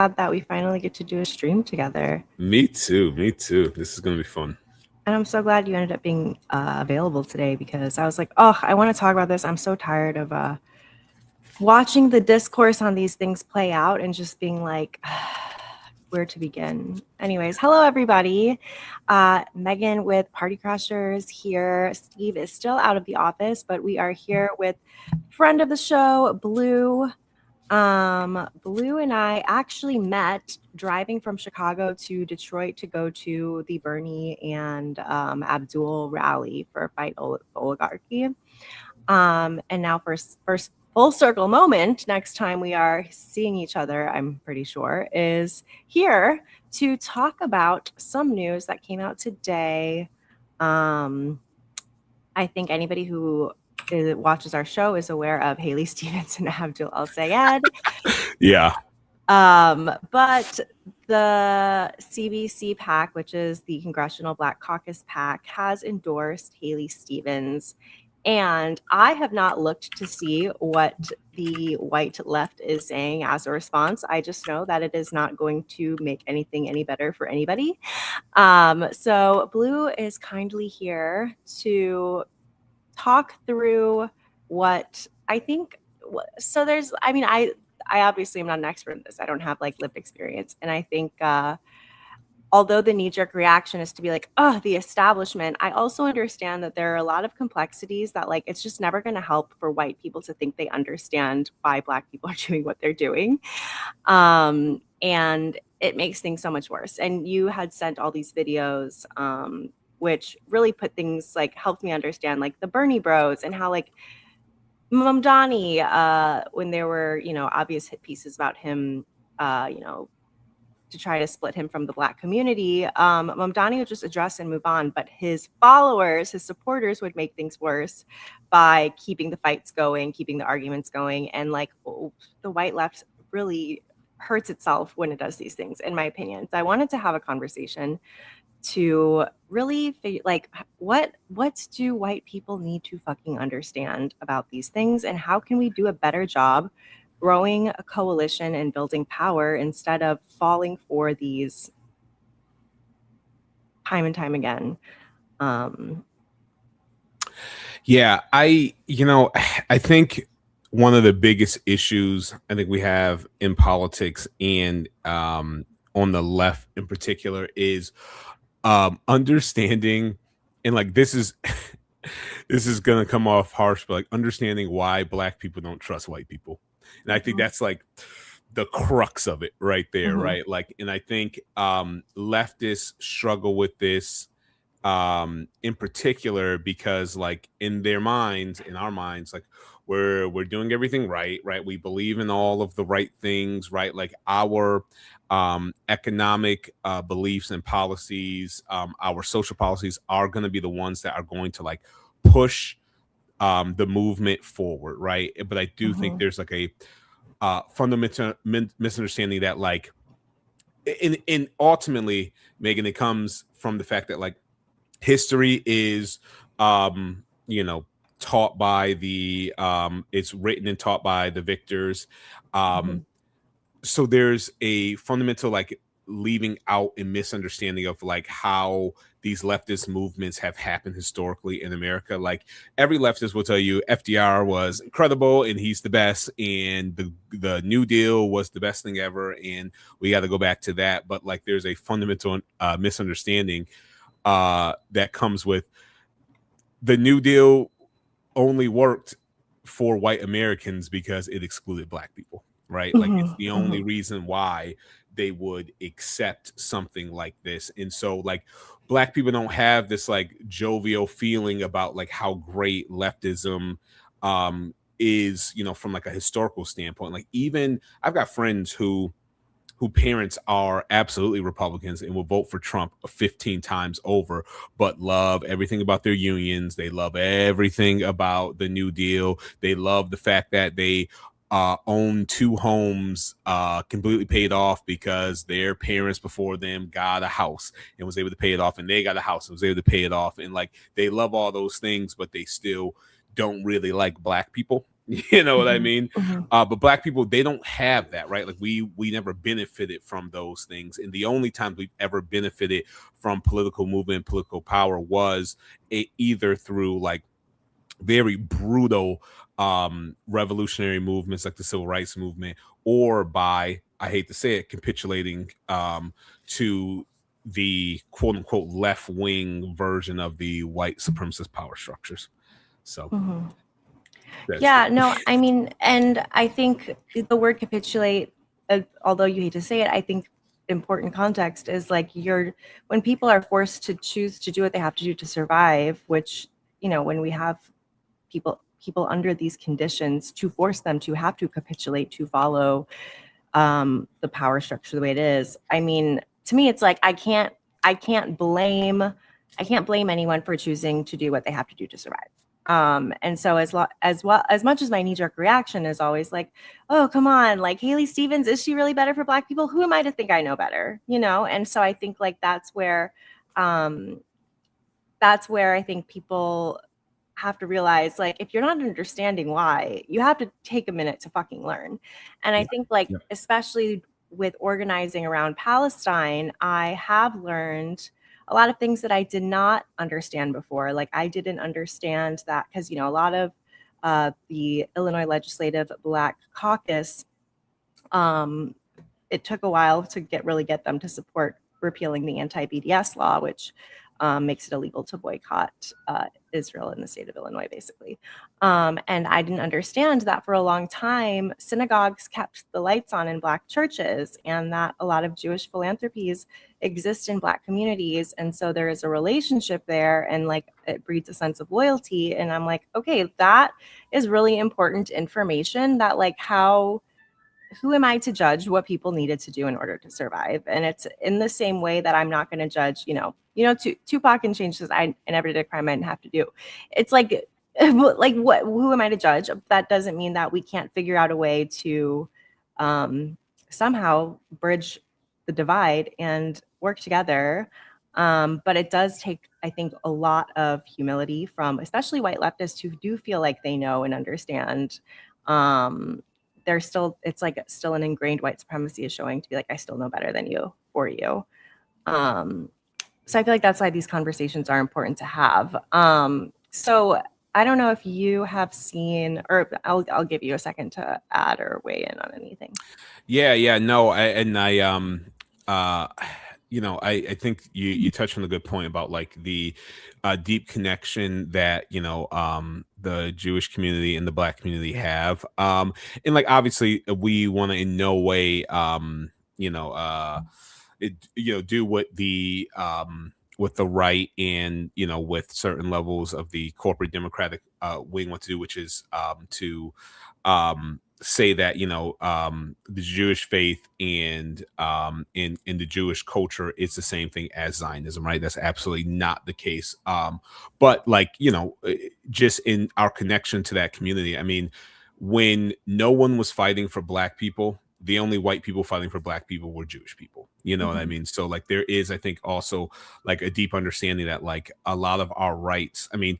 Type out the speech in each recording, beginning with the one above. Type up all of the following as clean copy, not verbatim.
glad that we finally get to do a stream together. Me too. Me too. This is going to be fun. And I'm so glad you ended up being available today because I was like, oh, I want to talk about this. I'm so tired of watching the discourse on these things play out and just being like, where to begin. Anyways, hello, everybody. Megan with Party Crashers here. Steve is still out of the office, but we are here with friend of the show, Blue. Blue and I actually met driving from Chicago to Detroit to go to the Bernie and Abdul rally for Fight Oligarchy. And now first full circle moment, next time we are seeing each other, I'm pretty sure, is here to talk about some news that came out today. I think anybody who watches our show is aware of Haley Stevens and Abdul El-Sayed. Yeah. But the CBC PAC, which is the Congressional Black Caucus PAC, has endorsed Haley Stevens. And I have not looked to see what the white left is saying as a response. I just know that it is not going to make anything any better for anybody. So Blue is kindly here to talk through what I think. So there's, I mean, I obviously am not an expert in this. I don't have like lived experience. And I think although the knee-jerk reaction is to be like, oh, the establishment, I also understand that there are a lot of complexities that like it's just never going to help for white people to think they understand why Black people are doing what they're doing. And it makes things so much worse. And you had sent all these videos which really put things like helped me understand like the Bernie bros and how like Mamdani, when there were, obvious hit pieces about him, to try to split him from the Black community, Mamdani would just address and move on. But his followers, his supporters would make things worse by keeping the fights going, keeping the arguments going. And like the white left really hurts itself when it does these things, in my opinion. So I wanted to have a conversation to really figure like what do white people need to fucking understand about these things, and how can we do a better job growing a coalition and building power instead of falling for these time and time again. Yeah, I think one of the biggest issues I think we have in politics and on the left in particular is understanding, and like this is this is gonna come off harsh, but like understanding why Black people don't trust white people. And I think that's like the crux of it right there, right? Like, and I think leftists struggle with this in particular because like in their minds, in our minds, like we're doing everything right. We believe in all of the right things, right? Like our economic beliefs and policies, our social policies are going to be the ones that are going to like push the movement forward, right? But I do think there's like a fundamental misunderstanding that like in ultimately, Megan, it comes from the fact that like history is taught by the it's written and taught by the victors. So there's a fundamental like leaving out and misunderstanding of like how these leftist movements have happened historically in America. Like every leftist will tell you FDR was incredible and he's the best, and the New Deal was the best thing ever, and we got to go back to that. But like there's a fundamental misunderstanding that comes with the New Deal only worked for white Americans because it excluded Black people, right? Like it's the only reason why they would accept something like this. And so like Black people don't have this like jovial feeling about like how great leftism is, from like a historical standpoint. Like even I've got friends who parents are absolutely Republicans and will vote for Trump 15 times over, but love everything about their unions. They love everything about the New Deal. They love the fact that they own 2 homes completely paid off because their parents before them got a house and was able to pay it off, and they got a house and was able to pay it off. And like they love all those things, but they still don't really like Black people. You know what I mean? Mhm. But Black people, they don't have that, right? Like we never benefited from those things, and the only time we've ever benefited from political movement, political power was either through like very brutal revolutionary movements like the civil rights movement, or by, I hate to say it, capitulating to the quote unquote left wing version of the white supremacist power structures. So Mhm. that's Yeah, no, I mean, and I think the word capitulate, although you hate to say it, I think important context is like when people are forced to choose to do what they have to do to survive, which, when we have people under these conditions, to force them to have to capitulate to follow the power structure the way it is. I mean, to me, it's like I can't blame anyone for choosing to do what they have to do to survive. And so as much as my knee-jerk reaction is always like, oh, come on, like Haley Stevens, is she really better for Black people? Who am I to think I know better? And so I think like um, that's where I think people have to realize, like, if you're not understanding why, you have to take a minute to fucking learn. And I yeah, think, like, yeah, especially with organizing around Palestine, I have learned a lot of things that I did not understand before. Like, I didn't understand that because, a lot of the Illinois Legislative Black Caucus, um, it took a while to get them to support repealing the anti-BDS law, which makes it illegal to boycott Israel in the state of Illinois, basically. And I didn't understand that for a long time, synagogues kept the lights on in Black churches, and that a lot of Jewish philanthropies exist in Black communities. And so there is a relationship there, and like it breeds a sense of loyalty. And I'm like, okay, that is really important information, that like who am I to judge what people needed to do in order to survive? And it's in the same way that I'm not going to judge, Tupac and Change says, I never did a crime I didn't have to do. It's like, like who am I to judge? That doesn't mean that we can't figure out a way to somehow bridge the divide and work together. But it does take, I think, a lot of humility from especially white leftists who do feel like they know and understand. It's like still an ingrained white supremacy is showing to be like, I still know better than you for you. Um, so I feel like that's why these conversations are important to have. So I don't know if you have seen, or I'll give you a second to add or weigh in on anything. yeah. No, uh, I think you touched on a good point about like the deep connection that the Jewish community and the Black community have, and like obviously we want to in no way do what the right and with certain levels of the corporate democratic wing want to do, which is to say that the Jewish faith and in the Jewish culture is the same thing as Zionism, right? That's absolutely not the case. But like just in our connection to that community, I mean, when no one was fighting for Black people, the only white people fighting for Black people were Jewish people. You know what I Mhm. mean? So like there is, I think, also like a deep understanding that like a lot of our rights, I mean,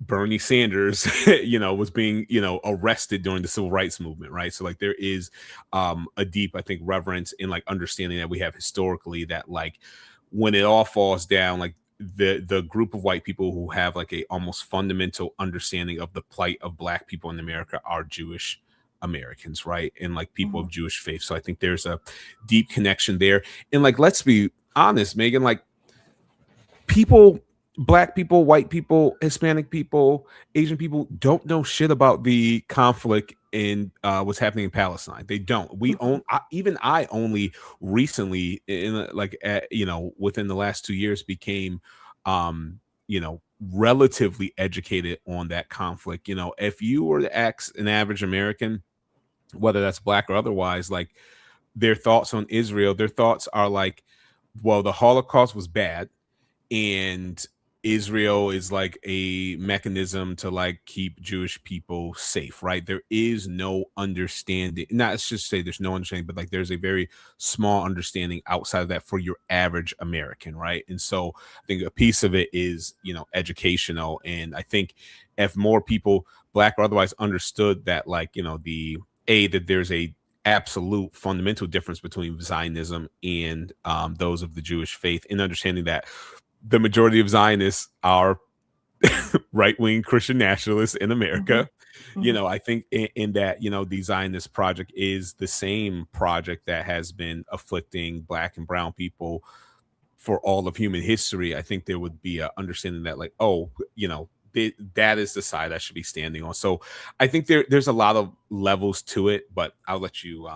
Bernie Sanders, was being, arrested during the civil rights movement, right? So like there is a deep, I think, reverence in like understanding that we have historically that like when it all falls down, like the group of white people who have like a almost fundamental understanding of the plight of Black people in America are Jewish Americans, right? And like people of Mhm. Jewish faith. So I think there's a deep connection there. And like let's be honest, Megan, like people, Black people, white people, Hispanic people, Asian people don't know shit about the conflict in what's happening in Palestine. They don't. Mhm. Even I only recently within the last 2 years became relatively educated on that conflict. If you were to ask an average American, whether that's Black or otherwise, like their thoughts on Israel, their thoughts are like, well, the Holocaust was bad, and Israel is like a mechanism to like keep Jewish people safe, right? There is no understanding. Not let's just say there's no understanding, but like there's a very small understanding outside of that for your average American, right? And so I think a piece of it is educational, and I think if more people, Black or otherwise understood that, like, that there's a absolute fundamental difference between Zionism and those of the Jewish faith, and understanding that the majority of Zionists are right-wing Christian nationalists in America. I think in that, the Zionist project is the same project that has been afflicting Black and brown people for all of human history. I think there would be a understanding that, like, that is the side I should be standing on. So I think there's a lot of levels to it, but I'll let you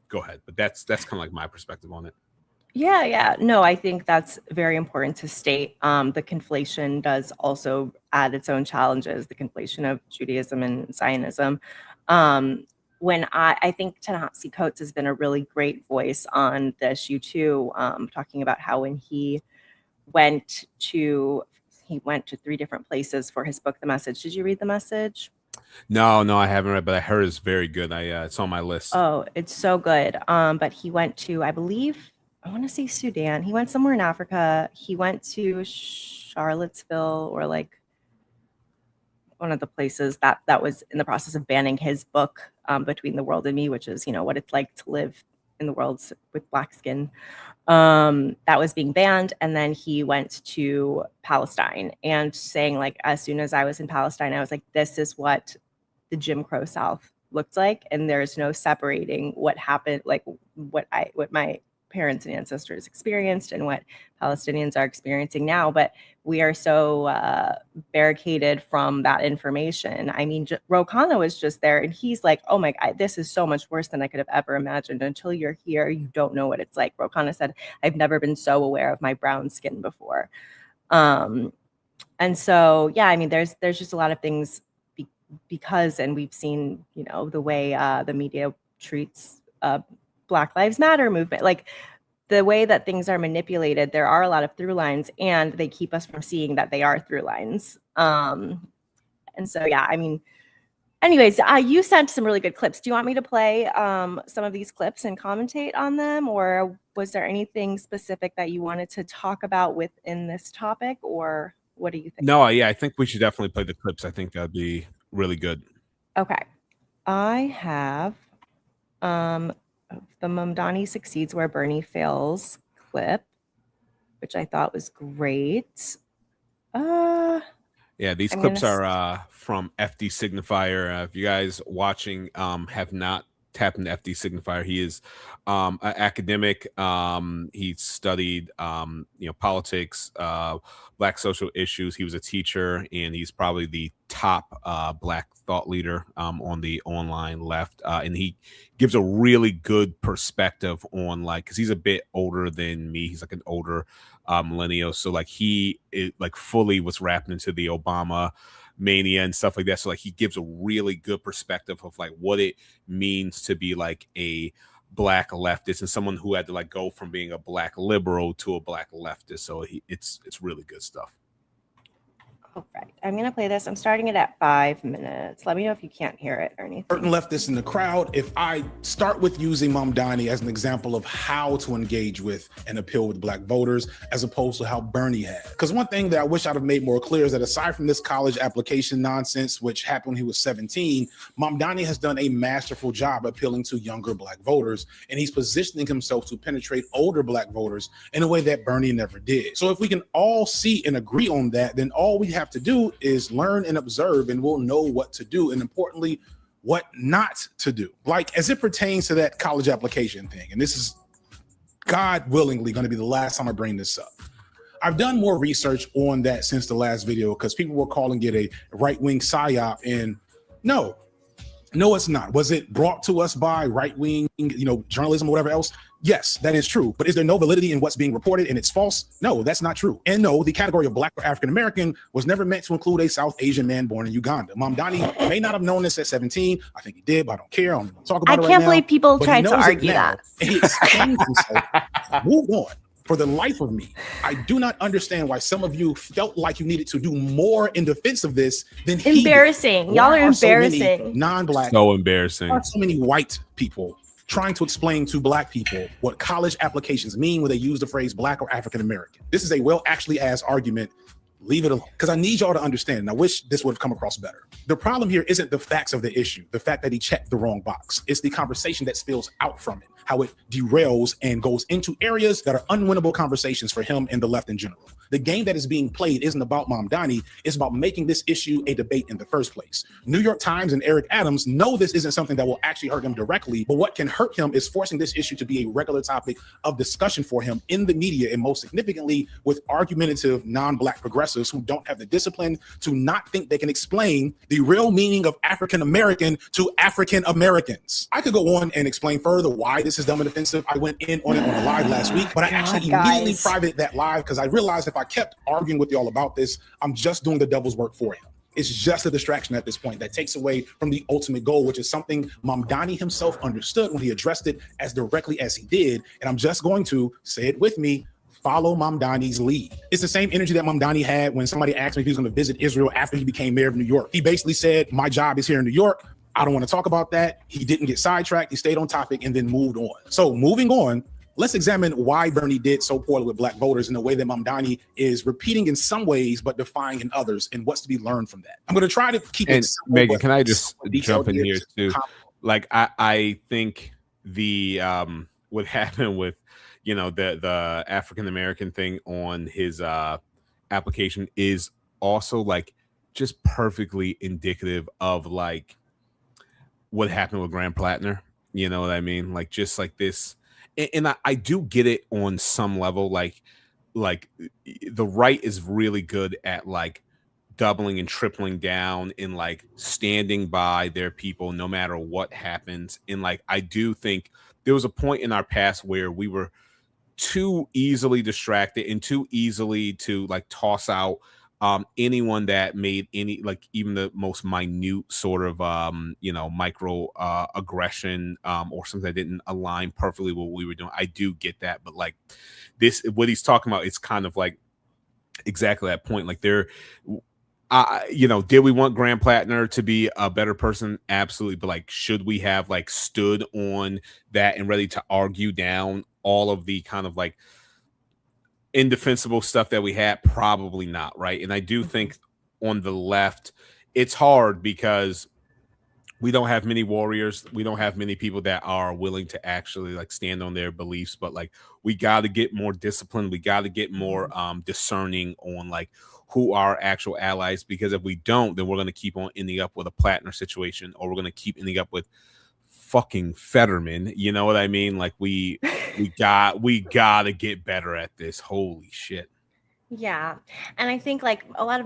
go ahead. But that's kind of like my perspective on it. Yeah. No, I think that's very important to state. The conflation does also add its own challenges, the conflation of Judaism and Zionism. When I think Ta-Nehisi Coates has been a really great voice on the issue too, talking about how when he went to 3 different places for his book, The Message. Did you read The Message? No, I haven't read, but I heard it's very good. It's on my list. Oh, it's so good. But he went to, I believe, I want to say Sudan. He went somewhere in Africa. He went to Charlottesville, or like one of the places that was in the process of banning his book, Between the World and Me, which is, what it's like to live in the world with Black skin. That was being banned. And then he went to Palestine, and saying, like, as soon as I was in Palestine, I was like, this is what the Jim Crow South looked like. And there's no separating what happened, like what my parents and ancestors experienced and what Palestinians are experiencing now. But we are so barricaded from that information. I mean, Ro Khanna was just there, and he's like, oh my God, this is so much worse than I could have ever imagined. Until you're here, you don't know what it's like. Ro Khanna said, I've never been so aware of my brown skin before. And so, yeah, I mean, there's just a lot of things because, and we've seen, the way the media treats Black Lives Matter movement, like the way that things are manipulated. There are a lot of through lines, and they keep us from seeing that they are through lines. And so, yeah, I mean, anyways, you sent some really good clips. Do you want me to play some of these clips and commentate on them? Or was there anything specific that you wanted to talk about within this topic, or what do you think? No, yeah, I think we should definitely play the clips. I think that'd be really good. Okay. I have the Mamdani Succeeds Where Bernie Fails clip, which I thought was great. Yeah, these clips are from FD Signifier. If you guys watching have not tapped into FD Signifier, he is an academic. He studied politics, Black social issues. He was a teacher, and he's probably the top Black thought leader on the online left. And he gives a really good perspective on, like, because he's a bit older than me. He's like an older millennial. So like fully was wrapped into the Obama mania and stuff like that. So like he gives a really good perspective of like what it means to be like a Black leftist, and someone who had to like go from being a Black liberal to a Black leftist. So it's really good stuff. All right, I'm going to play this. I'm starting it at 5 minutes. Let me know if you can't hear it or anything. Certain leftists in the crowd, if I start with using Mamdani as an example of how to engage with and appeal with Black voters, as opposed to how Bernie had. Because one thing that I wish I'd have made more clear is that aside from this college application nonsense, which happened when he was 17, Mamdani has done a masterful job appealing to younger Black voters, and he's positioning himself to penetrate older Black voters in a way that Bernie never did. So if we can all see and agree on that, then all we have to do is learn and observe, and we'll know what to do, and importantly, what not to do. Like as it pertains to that college application thing, and this is God willingly going to be the last time I bring this up. I've done more research on that since the last video because people were calling it a right-wing psyop, and no, it's not. Was it brought to us by right-wing, journalism or whatever else? Yes, that is true. But is there no validity in what's being reported and it's false? No, that's not true. And no, the category of Black or African-American was never meant to include a South Asian man born in Uganda. Mamdani may not have known this at 17. I think he did, but I don't care. I don't want to talk about it right now. I can't believe people tried to argue that. He explained himself. Move on. For the life of me, I do not understand why some of you felt like you needed to do more in defense of this than he embarrassing. did. Y'all are embarrassing. So many non-Black. So embarrassing. Why are so many white people trying to explain to Black people what college applications mean when they use the phrase Black or African American? This is a well actually asked argument Leave it alone. Because I need y'all to understand, and I wish this would have come across better. The problem here isn't the facts of the issue, the fact that he checked the wrong box. It's the conversation that spills out from it, how it derails and goes into areas that are unwinnable conversations for him and the left in general. The game that is being played isn't about Mamdani, it's about making this issue a debate in the first place. New York Times and Eric Adams know this isn't something that will actually hurt him directly, but what can hurt him is forcing this issue to be a regular topic of discussion for him in the media, and most significantly with argumentative non-Black progressives who don't have the discipline to not think they can explain the real meaning of African American to African Americans. I could go on and explain further why this is dumb and offensive. I went in on it on a live last week, but I actually immediately privated that live because I realized if I kept arguing with y'all about this, I'm just doing the devil's work for him. It's just a distraction at this point that takes away from the ultimate goal, which is something Mamdani himself understood when he addressed it as directly as he did. And I'm just going to say it with me: follow Mamdani's lead. It's the same energy that Mamdani had when somebody asked me if he was going to visit Israel after he became mayor of New York. He basically said, my job is here in New York. I don't want to talk about that. He didn't get sidetracked. He stayed on topic and then moved on. So moving on, let's examine why Bernie did so poorly with Black voters in a way that Mamdani is repeating in some ways, but defying in others, and what's to be learned from that. I'm going to try to keep it simple. Megan, can I just jump in here too? Like, I think the what happened with, you know, the African American thing on his application is also like just perfectly indicative of like what happened with Graham Plattner. You know what I mean? Like, just like this. And I do get it on some level. Like the right is really good at like doubling and tripling down and like standing by their people no matter what happens. And like, I do think there was a point in our past where we were too easily distracted and too easily to like toss out anyone that made any, like, even the most minute sort of you know, micro aggression or something that didn't align perfectly with what we were doing. I do get that, but like this, what he's talking about, it's kind of like exactly that point. Like there, you know, did we want Graham Plattner to be a better person? Absolutely. But like, should we have like stood on that and ready to argue down all of the kind of like indefensible stuff that we had? Probably not, right? And I do think on the left, it's hard because we don't have many warriors. We don't have many people that are willing to actually like stand on their beliefs. But like, we got to get more disciplined. We got to get more discerning on like who are actual allies, because if we don't, then we're going to keep on ending up with a Plattner situation, or we're going to keep ending up with fucking Fetterman. You know what I mean? Like we got to get better at this. Holy shit. Yeah. And I think like a lot of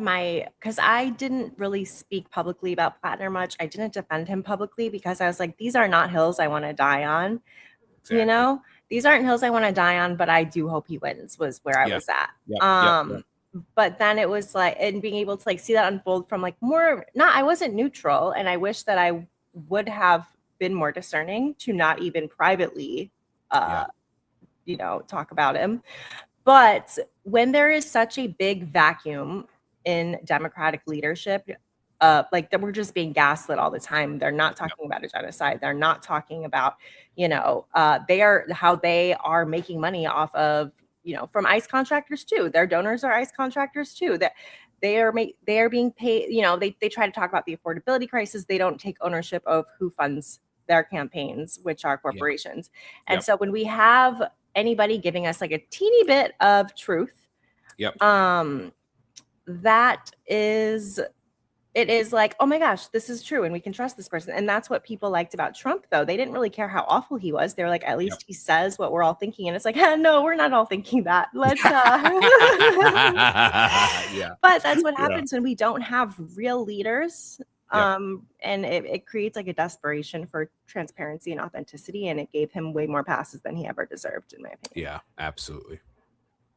because I didn't really speak publicly about Plattner much. I didn't defend him publicly because I was like, these are not hills I want to die on. Exactly. You know, these aren't hills I want to die on, but I do hope he wins, was where I was at. Yep. But then it was like, and being able to like see that unfold from like more, I wasn't neutral. And I wish that I would have been more discerning to not even privately, you know, talk about him. But when there is such a big vacuum in Democratic leadership, like that we're just being gaslit all the time. They're not talking about a genocide. They're not talking about, you know, how they are making money off of, you know, from ICE contractors too. Their donors are ICE contractors too. That they are being paid. You know, they try to talk about the affordability crisis. They don't take ownership of who funds their campaigns, which are corporations. And so when we have anybody giving us like a teeny bit of truth, it is like, oh my gosh, this is true and we can trust this person. And that's what people liked about Trump, though. They didn't really care how awful he was. They're like, at least he says what we're all thinking. And it's like, no, we're not all thinking that. Let's But that's what happens when we don't have real leaders. And it creates like a desperation for transparency and authenticity, and it gave him way more passes than he ever deserved, in my opinion. Yeah, absolutely.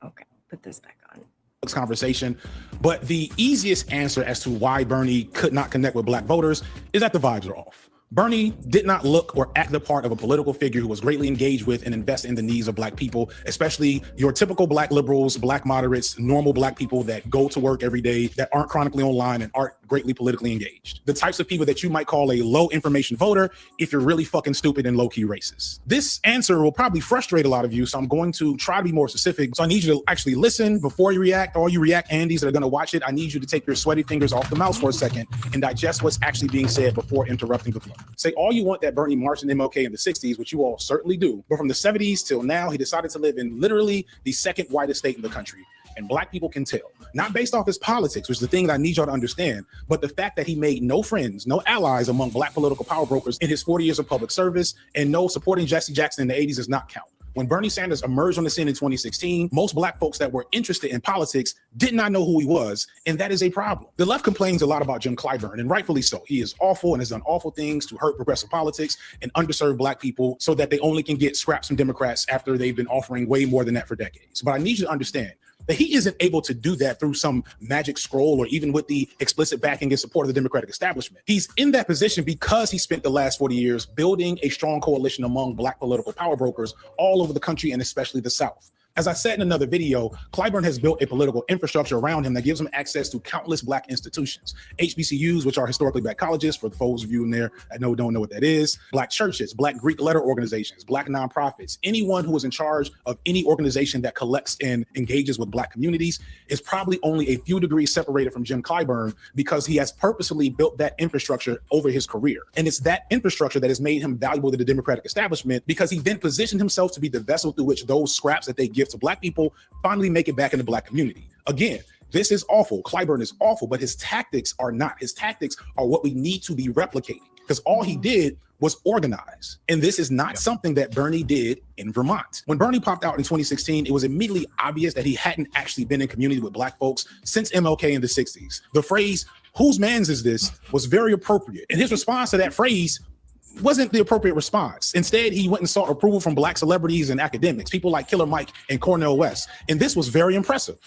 Okay, put this back on. Conversation, but the easiest answer as to why Bernie could not connect with Black voters is that the vibes are off. Bernie did not look or act the part of a political figure who was greatly engaged with and invested in the needs of Black people, especially your typical Black liberals, Black moderates, normal Black people that go to work every day, that aren't chronically online and aren't greatly politically engaged. The types of people that you might call a low information voter if you're really fucking stupid and low-key racist. This answer will probably frustrate a lot of you, so I'm going to try to be more specific. So I need you to actually listen before you react. All you react Andys that are gonna watch it, I need you to take your sweaty fingers off the mouse for a second and digest what's actually being said before interrupting the flow. Say all you want that Bernie marched in MLK in the 60s, which you all certainly do, but from the 70s till now, he decided to live in literally the second whitest state in the country. And Black people can tell, not based off his politics, which is the thing that I need y'all to understand, but the fact that he made no friends, no allies among Black political power brokers in his 40 years of public service, and no supporting Jesse Jackson in the 80s does not count. When Bernie Sanders emerged on the scene in 2016, most Black folks that were interested in politics did not know who he was, and that is a problem. The left complains a lot about Jim Clyburn, and rightfully so. He is awful and has done awful things to hurt progressive politics and underserved Black people so that they only can get scraps from Democrats after they've been offering way more than that for decades. But I need you to understand that he isn't able to do that through some magic scroll or even with the explicit backing and support of the Democratic establishment. He's in that position because he spent the last 40 years building a strong coalition among Black political power brokers all over the country and especially the South. As I said in another video, Clyburn has built a political infrastructure around him that gives him access to countless Black institutions. HBCUs, which are historically Black colleges, for those of you in there that don't know what that is, Black churches, Black Greek letter organizations, Black nonprofits, anyone who is in charge of any organization that collects and engages with Black communities is probably only a few degrees separated from Jim Clyburn because he has purposely built that infrastructure over his career. And it's that infrastructure that has made him valuable to the Democratic establishment because he then positioned himself to be the vessel through which those scraps that they give to Black people finally make it back in the Black community. Again, this is awful. Clyburn is awful, but his tactics are not. His tactics are what we need to be replicating because all he did was organize. And this is not something that Bernie did in Vermont. When Bernie popped out in 2016, it was immediately obvious that he hadn't actually been in community with Black folks since MLK in the 60s. The phrase, "whose man's is this?" was very appropriate. And his response to that phrase wasn't the appropriate response. Instead, he went and sought approval from Black celebrities and academics, people like Killer Mike and Cornel West. And this was very impressive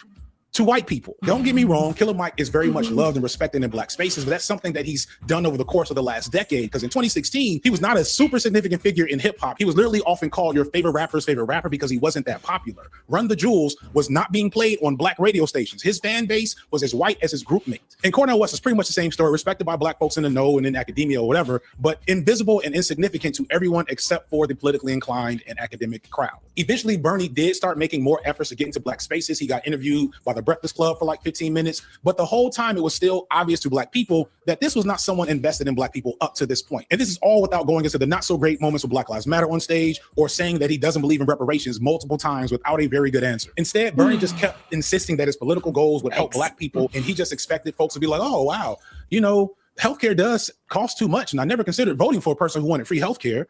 to white people. Don't get me wrong, Killer Mike is very much loved and respected in Black spaces, but that's something that he's done over the course of the last decade. Because in 2016, he was not a super significant figure in hip hop. He was literally often called your favorite rapper's favorite rapper because he wasn't that popular. Run the Jewels was not being played on Black radio stations. His fan base was as white as his group mate. And Cornel West is pretty much the same story, respected by Black folks in the know and in academia or whatever, but invisible and insignificant to everyone except for the politically inclined and academic crowd. Eventually, Bernie did start making more efforts to get into Black spaces. He got interviewed by the Breakfast Club for like 15 minutes, but the whole time it was still obvious to Black people that this was not someone invested in Black people up to this point. And this is all without going into the not so great moments with Black Lives Matter on stage or saying that he doesn't believe in reparations multiple times without a very good answer. Instead, Bernie just kept insisting that his political goals would help Black people, and he just expected folks to be like, oh, wow, you know, healthcare does cost too much, and I never considered voting for a person who wanted free healthcare.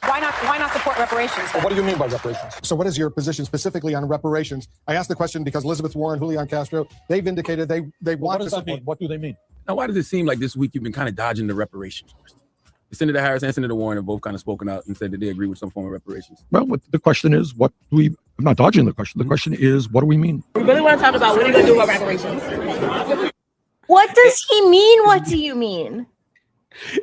Why not support reparations? Well, what do you mean by reparations? So what is your position specifically on reparations? I asked the question because Elizabeth Warren, Julian Castro, they've indicated they want to support. What do they mean? Now, why does it seem like this week you've been kind of dodging the reparations? Senator Harris and Senator Warren have both kind of spoken out and said that they agree with some form of reparations. Well, the question is, what do we? I'm not dodging the question. The question is, what do we mean? We really want to talk about what are you going to do about reparations? What does he mean? What do you mean?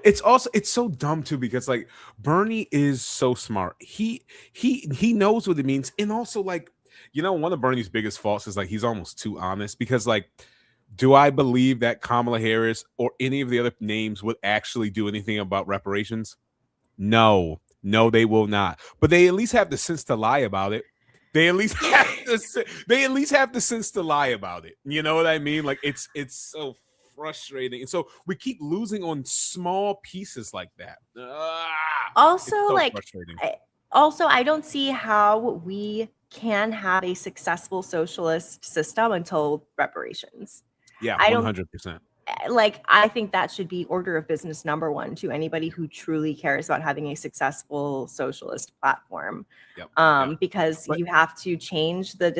It's so dumb too because like Bernie is so smart. He knows what it means, and also like, you know, one of Bernie's biggest faults is like he's almost too honest because like, do I believe that Kamala Harris or any of the other names would actually do anything about reparations? No, they will not. But they at least have the sense to lie about it. They at least have the sense to lie about it. You know what I mean? Like it's so frustrating, and so we keep losing on small pieces like that. Also, so like, frustrating. I don't see how we can have a successful socialist system until reparations. Yeah, I don't 100%. Like, I think that should be order of business number one to anybody who truly cares about having a successful socialist platform. Yep. Because you have to change the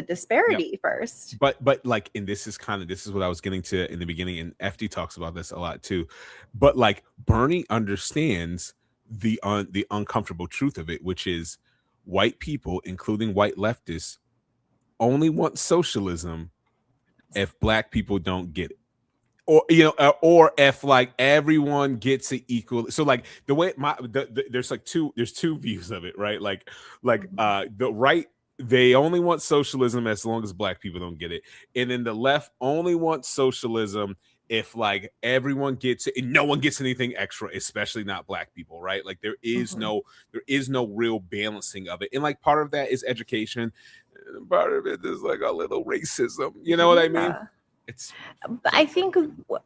disparity first. But like, and this is what I was getting to in the beginning, and FD talks about this a lot too. But like, Bernie understands the uncomfortable truth of it, which is white people, including white leftists, only want socialism if Black people don't get it. or or if like everyone gets it equal. So like the way there's two views of it, right? Like the right, they only want socialism as long as black people don't get it, and then the left only wants socialism if like everyone gets it and no one gets anything extra, especially not black people, right? Like there is no real balancing of it, and like part of that is education, and part of it is like a little racism. You know what I mean? I think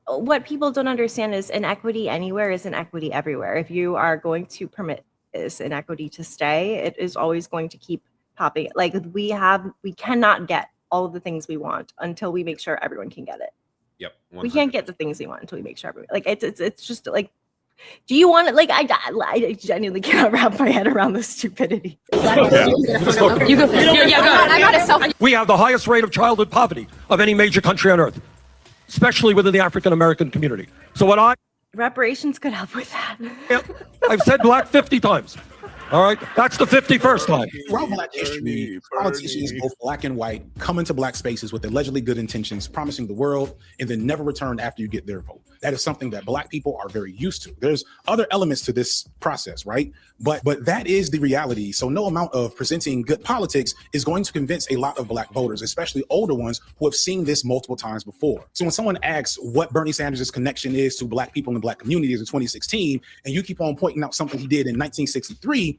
what people don't understand is inequity anywhere is inequity everywhere. If you are going to permit this inequity to stay, it is always going to keep popping. Like we cannot get all of the things we want until we make sure everyone can get it. Yep. 100%. We can't get the things we want until we make sure everyone, like it's just like, do you want it? Like I genuinely cannot wrap my head around the stupidity. You go first. Yeah, go. I'm not a self. We have the highest rate of childhood poverty of any major country on earth, especially within the African American community. So what Reparations could help with that. I've said black 50 times. All right, that's the 51st time. Throughout Black history, politicians, both black and white, come into black spaces with allegedly good intentions, promising the world, and then never return after you get their vote. That is something that black people are very used to. There's other elements to this process, right? But that is the reality. So no amount of presenting good politics is going to convince a lot of black voters, especially older ones who have seen this multiple times before. So when someone asks what Bernie Sanders' connection is to black people and black communities in 2016, and you keep on pointing out something he did in 1963,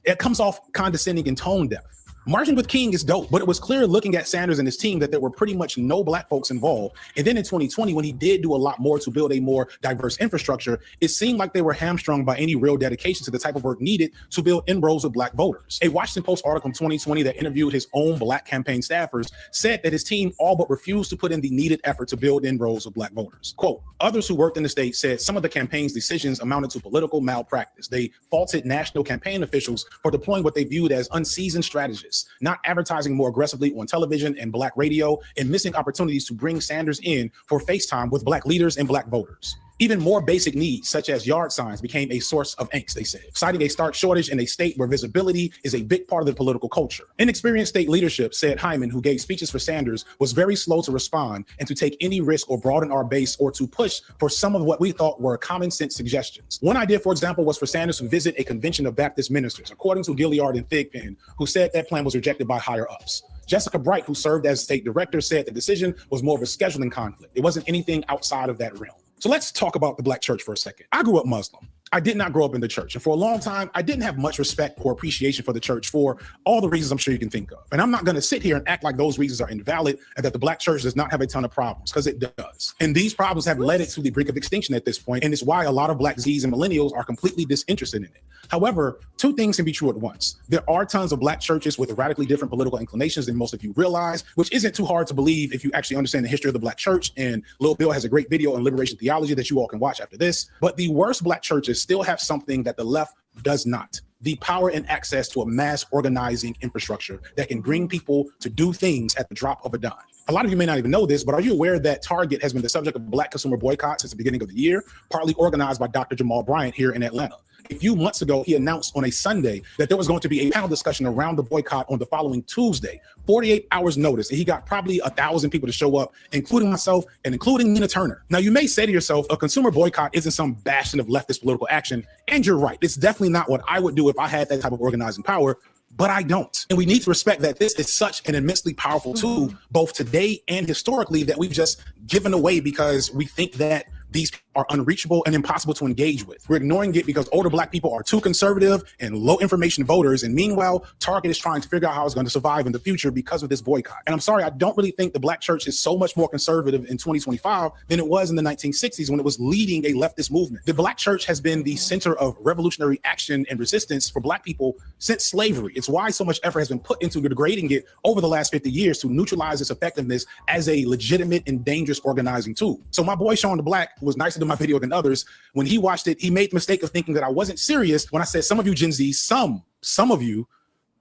it comes off condescending and tone deaf. Marching with King is dope, but it was clear looking at Sanders and his team that there were pretty much no black folks involved. And then in 2020, when he did do a lot more to build a more diverse infrastructure, it seemed like they were hamstrung by any real dedication to the type of work needed to build inroads with black voters. A Washington Post article in 2020 that interviewed his own black campaign staffers said that his team all but refused to put in the needed effort to build inroads with black voters. Quote, others who worked in the state said some of the campaign's decisions amounted to political malpractice. They faulted national campaign officials for deploying what they viewed as unseasoned strategists, not advertising more aggressively on television and black radio, and missing opportunities to bring Sanders in for FaceTime with black leaders and black voters. Even more basic needs, such as yard signs, became a source of angst, they said, citing a stark shortage in a state where visibility is a big part of the political culture. Inexperienced state leadership, said Hyman, who gave speeches for Sanders, was very slow to respond and to take any risk or broaden our base or to push for some of what we thought were common sense suggestions. One idea, for example, was for Sanders to visit a convention of Baptist ministers, according to Gilliard and Thigpen, who said that plan was rejected by higher ups. Jessica Bright, who served as state director, said the decision was more of a scheduling conflict. It wasn't anything outside of that realm. So let's talk about the black church for a second. I grew up Muslim. I did not grow up in the church. And for a long time, I didn't have much respect or appreciation for the church for all the reasons I'm sure you can think of. And I'm not going to sit here and act like those reasons are invalid and that the black church does not have a ton of problems, because it does. And these problems have led it to the brink of extinction at this point, and it's why a lot of black Zs and millennials are completely disinterested in it. However, two things can be true at once. There are tons of black churches with radically different political inclinations than most of you realize, which isn't too hard to believe if you actually understand the history of the black church. And Lil Bill has a great video on liberation theology that you all can watch after this. But the worst black churches still have something that the left does not: the power and access to a mass organizing infrastructure that can bring people to do things at the drop of a dime. A lot of you may not even know this, but are you aware that Target has been the subject of black consumer boycott since the beginning of the year, partly organized by Dr. Jamal Bryant here in Atlanta? A few months ago, he announced on a Sunday that there was going to be a panel discussion around the boycott on the following Tuesday, 48 hours notice. And he got probably 1,000 people to show up, including myself and including Nina Turner. Now, you may say to yourself, a consumer boycott isn't some bastion of leftist political action. And you're right. It's definitely not what I would do if I had that type of organizing power. But I don't. And we need to respect that this is such an immensely powerful tool, both today and historically, that we've just given away because we think that these are unreachable and impossible to engage with. We're ignoring it because older black people are too conservative and low information voters. And meanwhile, Target is trying to figure out how it's going to survive in the future because of this boycott. And I'm sorry, I don't really think the black church is so much more conservative in 2025 than it was in the 1960s when it was leading a leftist movement. The black church has been the center of revolutionary action and resistance for black people since slavery. It's why so much effort has been put into degrading it over the last 50 years to neutralize its effectiveness as a legitimate and dangerous organizing tool. So my boy Sean the Black, who was nicer to my video than others, when he watched it, he made the mistake of thinking that I wasn't serious when I said some of you Gen Z, some of you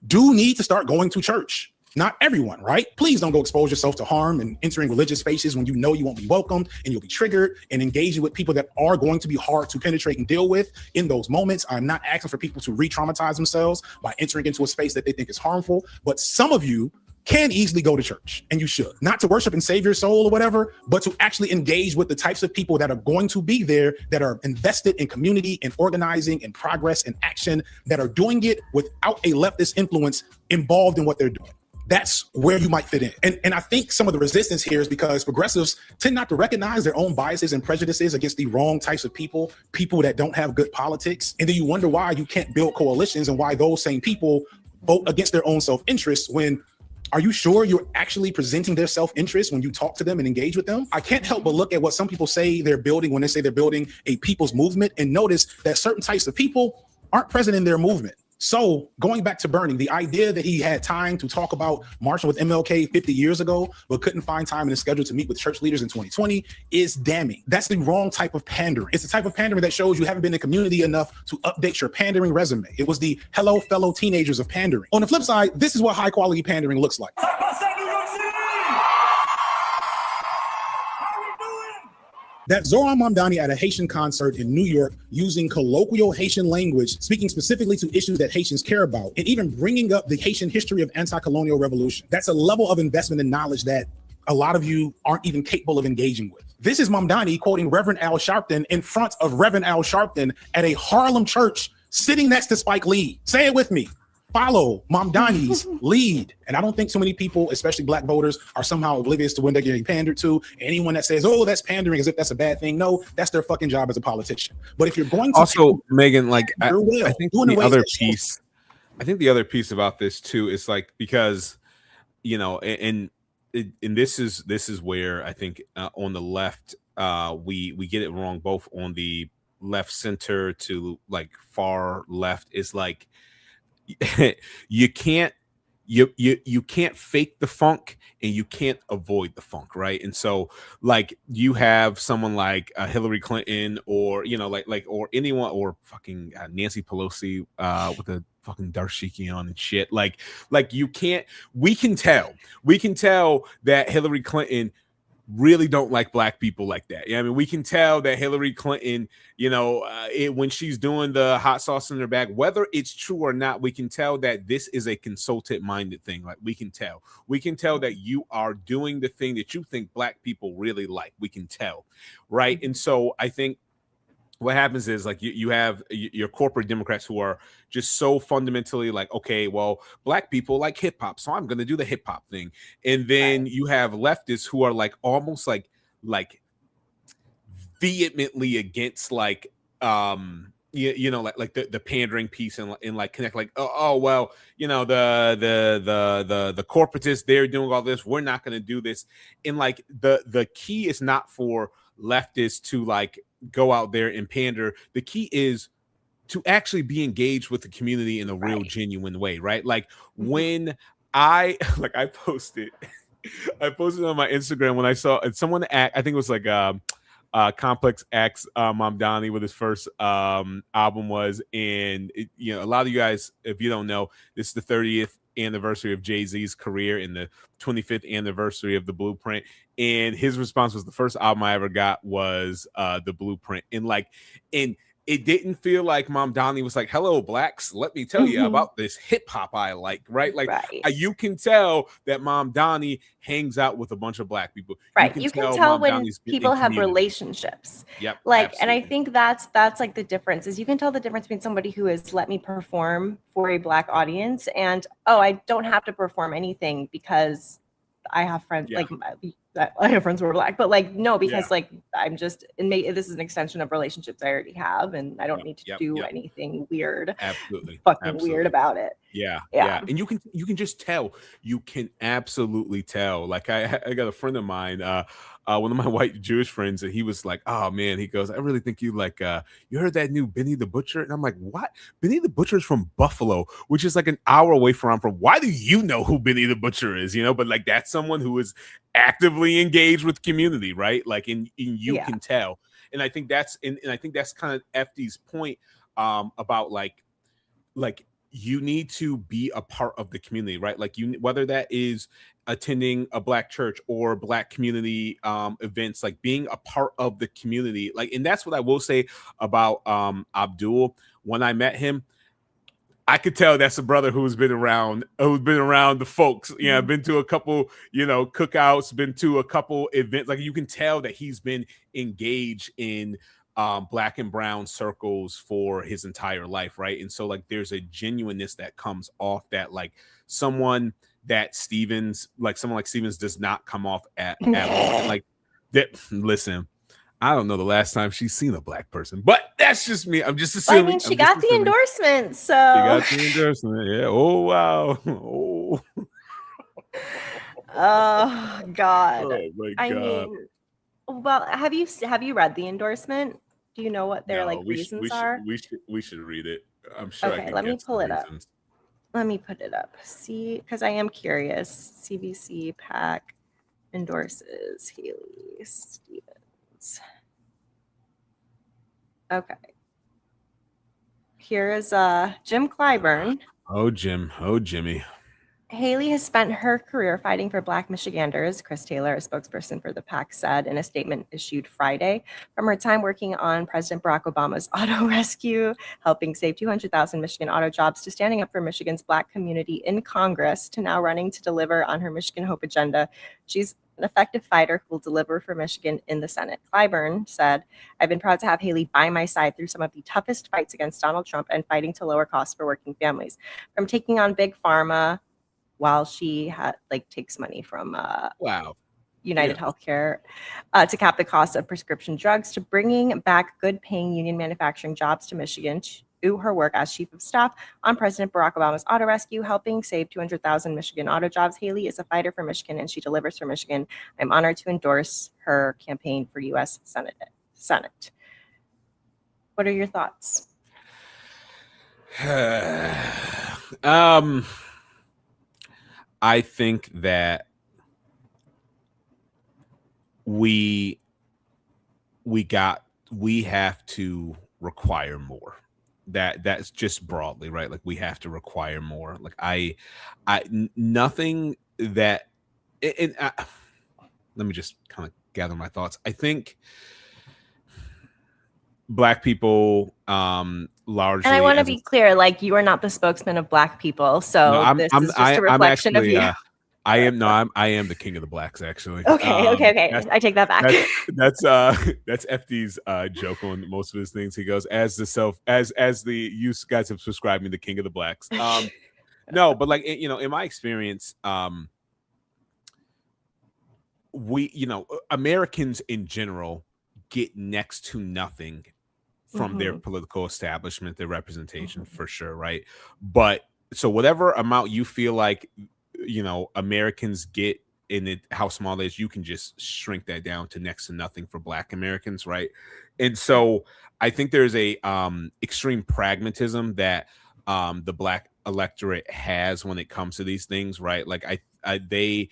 do need to start going to church. Not everyone, right? Please don't go expose yourself to harm and entering religious spaces when you know you won't be welcomed and you'll be triggered, and engaging with people that are going to be hard to penetrate and deal with in those moments. I'm not asking for people to re-traumatize themselves by entering into a space that they think is harmful, but some of you can easily go to church, and you should, not to worship and save your soul or whatever, but to actually engage with the types of people that are going to be there, that are invested in community and organizing and progress and action, that are doing it without a leftist influence involved in what they're doing. That's where you might fit in. And I think some of the resistance here is because progressives tend not to recognize their own biases and prejudices against the wrong types of people that don't have good politics. And then you wonder why you can't build coalitions and why those same people vote against their own self-interest. When are you sure you're actually presenting their self-interest when you talk to them and engage with them? I can't help but look at what some people say they're building when they say they're building a people's movement, and notice that certain types of people aren't present in their movement. So going back to Bernie, the idea that he had time to talk about marching with MLK 50 years ago, but couldn't find time in his schedule to meet with church leaders in 2020 is damning. That's the wrong type of pandering. It's the type of pandering that shows you haven't been in community enough to update your pandering resume. It was the hello fellow teenagers of pandering. On the flip side, this is what high quality pandering looks like. That Zoran Mamdani at a Haitian concert in New York using colloquial Haitian language, speaking specifically to issues that Haitians care about, and even bringing up the Haitian history of anti-colonial revolution. That's a level of investment and knowledge that a lot of you aren't even capable of engaging with. This is Mamdani quoting Reverend Al Sharpton in front of Reverend Al Sharpton at a Harlem church sitting next to Spike Lee. Say it with me. Follow Mamdani's lead. And I don't think so many people, especially black voters, are somehow oblivious to when they're getting pandered to. Anyone that says, oh, that's pandering as if that's a bad thing. No, that's their fucking job as a politician. But if you're going to also, Megan, like I think the other piece about this too is like, because, you know, and this is where I think on the left, we get it wrong, both on the left center to like far left. Is like, you can't fake the funk and you can't avoid the funk, right? And so like you have someone like Hillary Clinton, or you know, like or anyone, or fucking Nancy Pelosi with a fucking dashiki on and shit. Like you can't. We can tell that Hillary Clinton really don't like black people like that. Yeah, I mean, we can tell that Hillary Clinton, you know, when she's doing the hot sauce in her bag, whether it's true or not, we can tell that this is a consultant-minded thing. Like we can tell that you are doing the thing that you think black people really like. We can tell, right? And so I think what happens is like you have your corporate Democrats who are just so fundamentally like, okay, well, black people like hip hop, so I'm going to do the hip hop thing. And then you have leftists who are like almost like vehemently against like you know, like the pandering piece and like connect like, oh well, you know, the corporatists, they're doing all this, we're not going to do this. And like the key is not for leftists to like go out there and pander. The key is to actually be engaged with the community in a real genuine way, right? Like when I posted on my Instagram when I saw someone act, I think it was like Complex X Mamdani, with his first album was, and you know, a lot of you guys, if you don't know, this is the 30th anniversary of Jay-Z's career and the 25th anniversary of The Blueprint, and his response was, the first album I ever got was The Blueprint. And it didn't feel like Mamdani was like, hello blacks, let me tell you about this hip hop I like, right? Like you can tell that Mamdani hangs out with a bunch of black people, right? You can tell when people have relationships. Yep, like absolutely. And I think that's like the difference, is you can tell the difference between somebody who is, let me perform for a black audience, and I don't have to perform anything because I have friends like I have friends who are black, but like no, because like I'm just, and this is an extension of relationships I already have, and I don't need to do anything weird, fucking weird about it. Yeah. And you can just tell. You can absolutely tell. Like I got a friend of mine, one of my white Jewish friends, and he was like, oh man, he goes, I really think you like you heard that new Benny the Butcher? And I'm like, what? Benny the Butcher is from Buffalo, which is like an hour away from where I'm from. Why do you know who Benny the Butcher is? You know, but like that's someone who is actively engaged with community, right? Like and you can tell. And I think that's and I think that's kind of FD's point about like you need to be a part of the community, right? Like you, whether that is attending a black church or black community events, like being a part of the community. Like, and that's what I will say about Abdul. When I met him, I could tell that's a brother who's been around the folks. You know, been to a couple, cookouts, been to a couple events. Like you can tell that he's been engaged in black and brown circles for his entire life, right? And so like there's a genuineness that comes off that, like someone like Stevens does not come off at all. And like that, listen, I don't know the last time she's seen a black person, but that's just me. I'm just assuming. I mean, she got the endorsement, so. She got the endorsement, yeah. Oh, wow. Oh. Oh, God. Oh, my God. I mean, well, have you read the endorsement? Do you know what their reasons are? We should read it. I'm sure. Okay, let me pull it up. Let me put it up. See, because I am curious. CBC PAC endorses Haley Stevens. Okay. Here is Jim Clyburn. Oh, Jim. Oh, Jimmy. Haley has spent her career fighting for Black Michiganders, Chris Taylor, a spokesperson for the PAC, said in a statement issued Friday. From her time working on President Barack Obama's auto rescue, helping save 200,000 Michigan auto jobs, to standing up for Michigan's Black community in Congress, to now running to deliver on her Michigan Hope agenda, she's an effective fighter who will deliver for Michigan in the Senate. Clyburn said, "I've been proud to have Haley by my side through some of the toughest fights against Donald Trump and fighting to lower costs for working families. From taking on Big Pharma, while she takes money from United Healthcare to cap the cost of prescription drugs, to bringing back good-paying union manufacturing jobs to Michigan, to her work as chief of staff on President Barack Obama's auto rescue, helping save 200,000 Michigan auto jobs. Haley is a fighter for Michigan, and she delivers for Michigan. I'm honored to endorse her campaign for U.S. Senate." What are your thoughts? I think that we have to require more. That's just broadly, right? Like we have to require more. Like nothing that, and let me just kind of gather my thoughts. I think Black people largely, and I want to be clear, like you are not the spokesman of Black people, so no, this is just a reflection of you. I am the king of the Blacks, actually. Okay. I take that back. That's FD's joke on most of his things. He goes, as the you guys have prescribed me the king of the Blacks. No, but like in my experience, Americans in general get next to nothing from their political establishment, their representation, for sure, right? But so whatever amount you feel like Americans get in it, how small it is, you can just shrink that down to next to nothing for Black Americans, right? And so I think there's a extreme pragmatism that the Black electorate has when it comes to these things, right? Like I think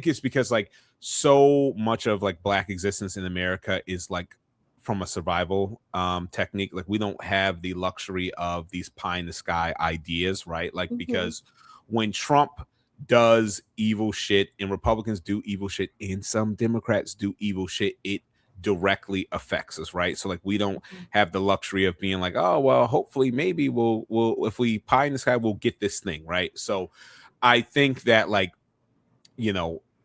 it's because like so much of like Black existence in America is like from a survival technique. Like we don't have the luxury of these pie in the sky ideas, right? Like because when Trump does evil shit and Republicans do evil shit and some Democrats do evil shit, it directly affects us, right? So like we don't have the luxury of being like, oh well, hopefully maybe we'll if we pie in the sky, we'll get this thing, right? So I think that like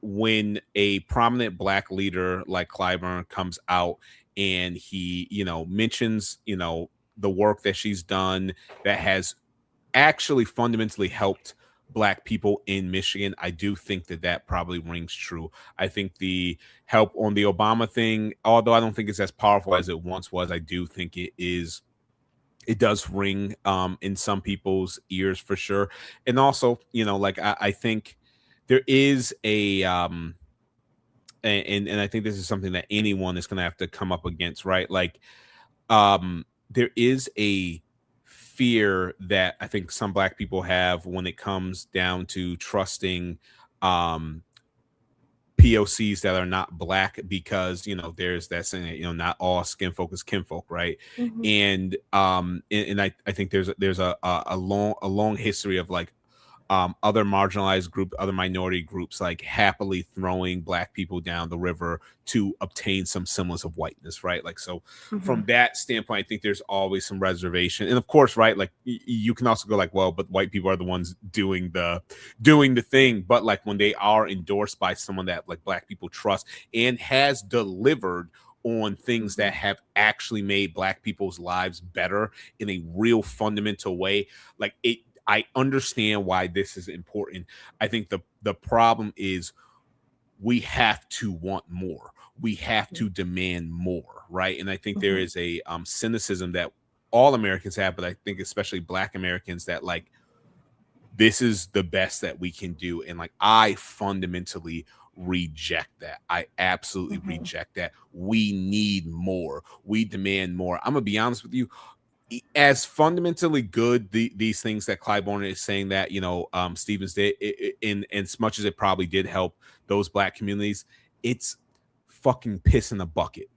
when a prominent Black leader like Clyburn comes out and he mentions the work that she's done that has actually fundamentally helped Black people in Michigan, I do think that probably rings true. I think the help on the Obama thing, although I don't think it's as powerful as it once was, I do think it does ring in some people's ears for sure. And also, like I think there is a and I think this is something that anyone is going to have to come up against, right? Like there is a fear that I think some Black people have when it comes down to trusting POCs that are not Black, because there's that saying that not all skin folk is kinfolk, right? And I think there's a long history of like other marginalized groups, other minority groups, like happily throwing Black people down the river to obtain some semblance of whiteness, right? Like, so from that standpoint, I think there's always some reservation. And of course, right, like you can also go like, well, but white people are the ones doing the thing. But like when they are endorsed by someone that like Black people trust and has delivered on things that have actually made Black people's lives better in a real fundamental way, like I understand why this is important. I think the problem is we have to want more. We have to demand more, right? And I think there is a cynicism that all Americans have, but I think especially Black Americans, that like this is the best that we can do. And like I fundamentally reject that. I absolutely reject that. We need more. We demand more. I'm gonna be honest with you. As fundamentally good these things that Clyburn is saying that, you know, Stevens did, in as much as it probably did help those Black communities, it's fucking piss in a bucket.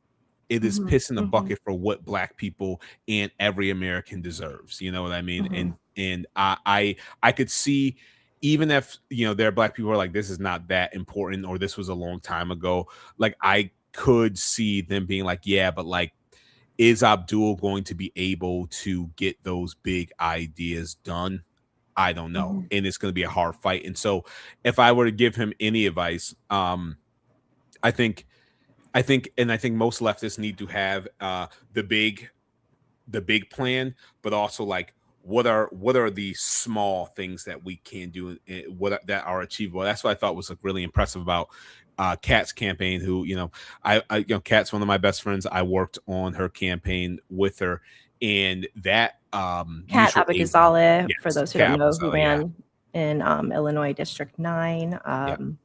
It is piss in a bucket for what Black people and every American deserves. You know what I mean? And I could see, even if, you know, there are Black people who are like, this is not that important, or this was a long time ago. Like I could see them being like, yeah, but like, is Abdul going to be able to get those big ideas done? I don't know. And it's going to be a hard fight. And so if I were to give him any advice, I think most leftists need to have the big plan, but also like what are the small things that we can do, that are achievable. That's what I thought was like really impressive about Kat's campaign, who, you know, I you know, Kat's one of my best friends. I worked on her campaign with her, and that Kat Abadizaleh, for those who don't know, who Abadizaleh, ran in Illinois District 9.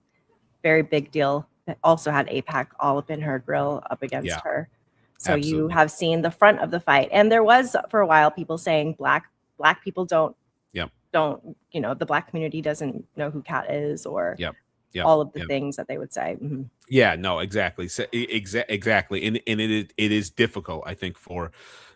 Very big deal. Also had APAC all up in her grill up against her. So you have seen the front of the fight. And there was for a while people saying black people don't, you know, the Black community doesn't know who Kat is, or all of the things that they would say. Yeah, no, exactly. So, exactly. And it is difficult, I think,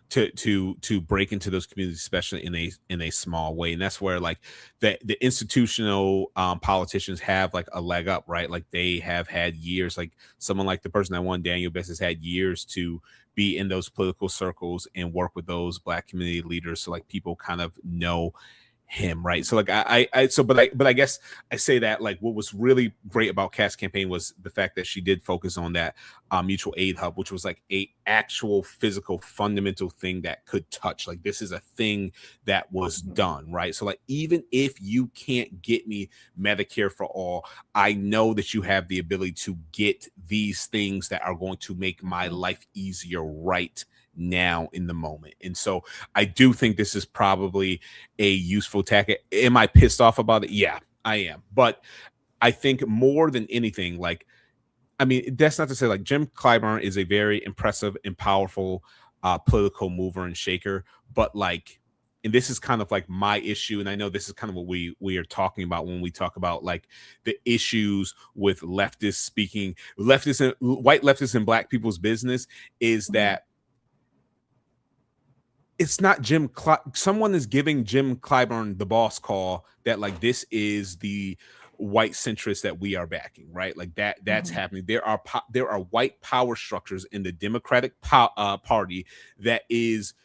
to break into those communities, especially in a small way. And that's where like the institutional politicians have like a leg up, right? Like they have had years, like someone like the person that won, Daniel Bess, has had years to be in those political circles and work with those Black community leaders. So like people kind of know him, right? So like but I guess I say that like what was really great about Kat's campaign was the fact that she did focus on that mutual aid hub, which was like a actual physical fundamental thing that could touch. Like this is a thing that was done, right? So like even if you can't get me Medicare for all, I know that you have the ability to get these things that are going to make my life easier right now in the moment. And so I do think this is probably a useful tactic. Am I pissed off about it? Yeah, I am. But I think more than anything, like, I mean, that's not to say like Jim Clyburn is a very impressive and powerful political mover and shaker, but like, and this is kind of like my issue, and I know this is kind of what we are talking about when we talk about like the issues with white leftists and Black people's business, is that it's not someone is giving Jim Clyburn the boss call that like this is the white centrist that we are backing, right? Like that's happening. There are white power structures in the Democratic Party that is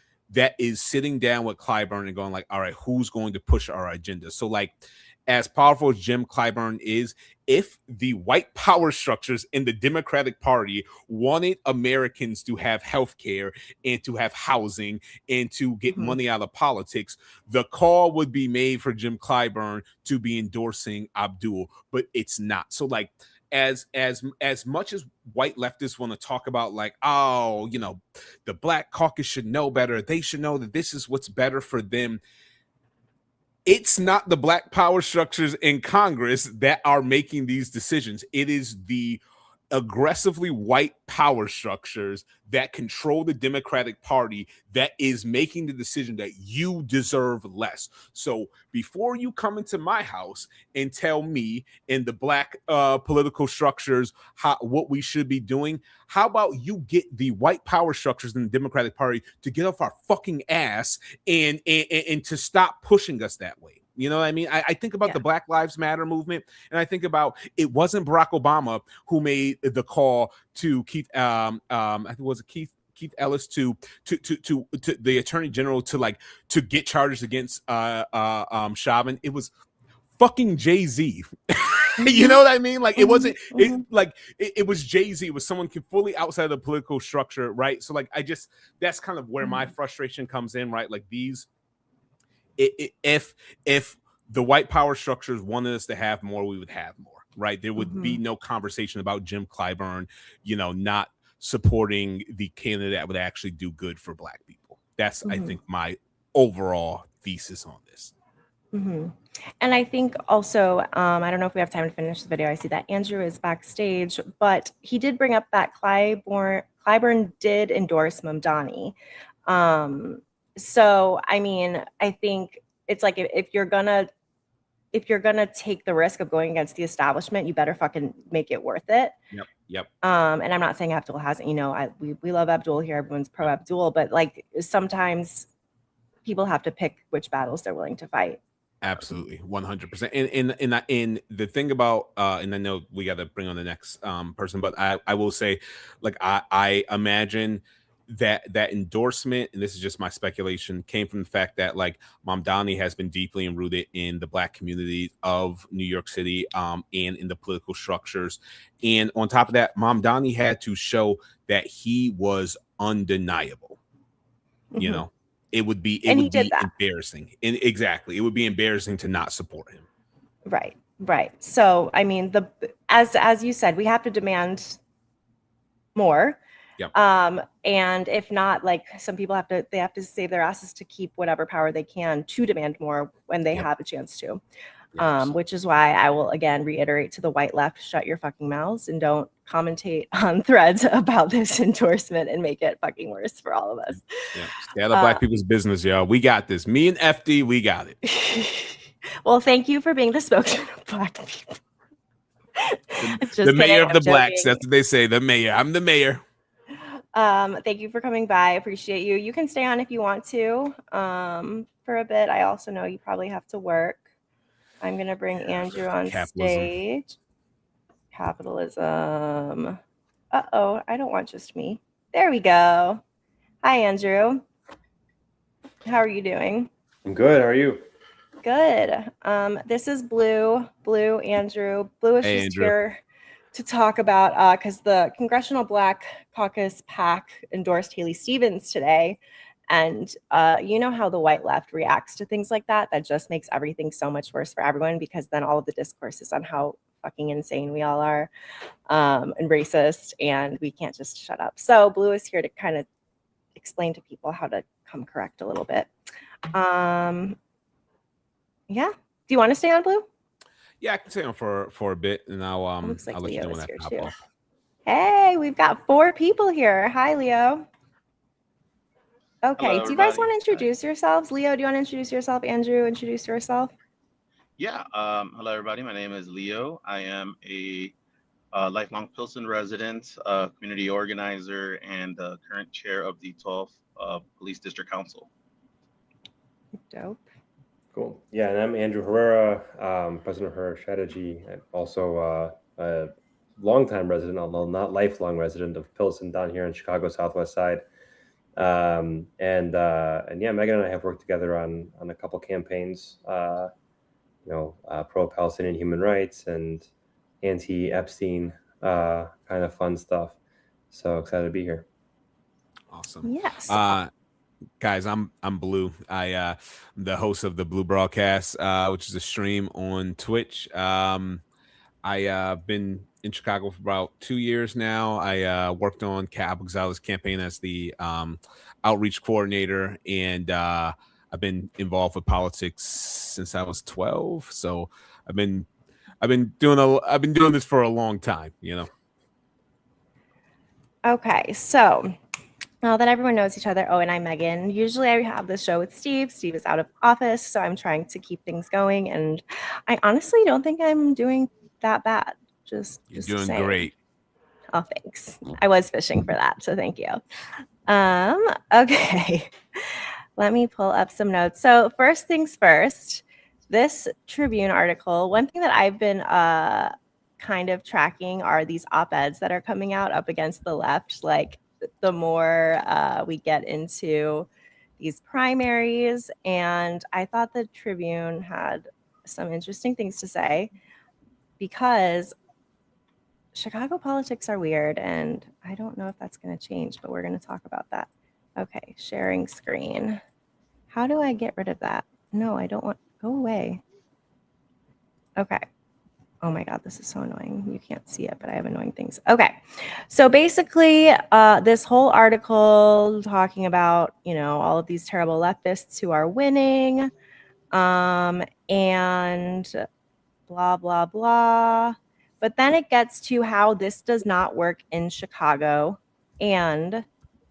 sitting down with Clyburn and going like, all right, who's going to push our agenda? So like, as powerful as Jim Clyburn is, if the white power structures in the Democratic Party wanted Americans to have health care and to have housing and to get money out of politics, the call would be made for Jim Clyburn to be endorsing Abdul, but it's not. So like, as much as white leftists want to talk about like, oh, you know, the Black caucus should know better, they should know that this is what's better for them. It's not the Black power structures in Congress that are making these decisions. It is the aggressively white power structures that control the Democratic Party that is making the decision that you deserve less. So before you come into my house and tell me and the Black political structures what we should be doing, how about you get the white power structures in the Democratic Party to get off our fucking ass and to stop pushing us that way? You know what I mean? I think about the Black Lives Matter movement, and I think about it wasn't Barack Obama who made the call to Keith, I think it was Keith Ellis to the Attorney General to get charges against Chauvin. It was fucking Jay-Z. You know what I mean? Like, it wasn't it was Jay-Z. It was someone fully outside of the political structure, right? So like, that's kind of where my frustration comes in, right? Like, if the white power structures wanted us to have more, we would have more, right? There would be no conversation about Jim Clyburn, not supporting the candidate that would actually do good for Black people. That's, I think, my overall thesis on this. And I think also, I don't know if we have time to finish the video. I see that Andrew is backstage, but he did bring up that Clyburn did endorse Mamdani. So, I mean, I think it's like, if you're gonna take the risk of going against the establishment, you better fucking make it worth it. Yep. And I'm not saying Abdul hasn't, we love Abdul here. Everyone's pro Abdul, but like, sometimes people have to pick which battles they're willing to fight. Absolutely, 100%. And the thing about, and I know we got to bring on the next person, but I will say, like, I imagine that endorsement, and this is just my speculation, came from the fact that like Mamdani has been deeply rooted in the Black community of New York City, and in the political structures. And on top of that, Mamdani had to show that he was undeniable. You know, it would be embarrassing. And exactly, it would be embarrassing to not support him. Right. So, I mean, as you said, we have to demand more. And if not, like, some people they have to save their asses to keep whatever power they can to demand more when they have a chance to. Which is why I will again reiterate to the white left, shut your fucking mouths and don't commentate on threads about this endorsement and make it fucking worse for all of us. Stay out of Black people's business, y'all. We got this. Me and FD, we got it. Well, thank you for being the spokesman of Black people. The mayor of the Blacks. That's what they say. The mayor. I'm the mayor. Thank you for coming by. I appreciate you. You can stay on if you want to for a bit. I also know you probably have to work. I'm going to bring Andrew on stage. Capitalism. Uh-oh, I don't want just me. There we go. Hi, Andrew. How are you doing? I'm good. How are you? Good. This is Blue. Andrew. Blue is just here to talk about, because the Congressional Black Caucus PAC endorsed Haley Stevens today. And you know how the white left reacts to things like that. That just makes everything so much worse for everyone, because then all of the discourse is on how fucking insane we all are, and racist, and we can't just shut up. So Blue is here to kind of explain to people how to come correct a little bit. Yeah. Do you want to stay on, Blue? Yeah, I can stay on for a bit, and I'll I'll let you know when I pop off. Hey, we've got 4 people here. Hi, Leo. Okay, Hello, do you guys everybody. want to introduce yourselves? Leo, do you want to introduce yourself? Andrew, introduce yourself. Yeah. Hello, everybody. My name is Leo. I am a lifelong Pilsen resident, community organizer, and current chair of the 12th Police District Council. Dope. Cool. Yeah, and I'm Andrew Herrera, president of Herrera Strategy, and also a longtime resident, although not lifelong resident of Pilsen down here in Chicago Southwest Side. And yeah, Megan and I have worked together on a couple campaigns, pro-Palestinian human rights and anti-Epstein kind of fun stuff. So excited to be here. Awesome. Yes. Guys, I'm Blue. I'm the host of the Blue Broadcast, which is a stream on Twitch. I've been in Chicago for about 2 years now. I worked on Cat Gonzalez's campaign as the outreach coordinator, and I've been involved with politics since I was 12. So I've been doing this for a long time, you know. Okay, so now that everyone knows each other, and I'm Megan. Usually I have this show with Steve. Steve is out of office, so I'm trying to keep things going, and I honestly don't think I'm doing that bad. You're doing great. Oh, thanks. I was fishing for that, so thank you. Okay, let me pull up some notes. So first things first, this Tribune article, one thing that I've been kind of tracking are these op-eds that are coming out up against the left. Like the more we get into these primaries, and I thought the Tribune had some interesting things to say because Chicago politics are weird, and I don't know if that's going to change, but we're going to talk about that. Okay, sharing screen. How do I get rid of that? No, I don't want, go away. Okay. Oh my God, this is so annoying. You can't see it, but I have annoying things. Okay. So basically, this whole article talking about, you know, all of these terrible leftists who are winning, and blah, blah, blah. But then it gets to how this does not work in Chicago, and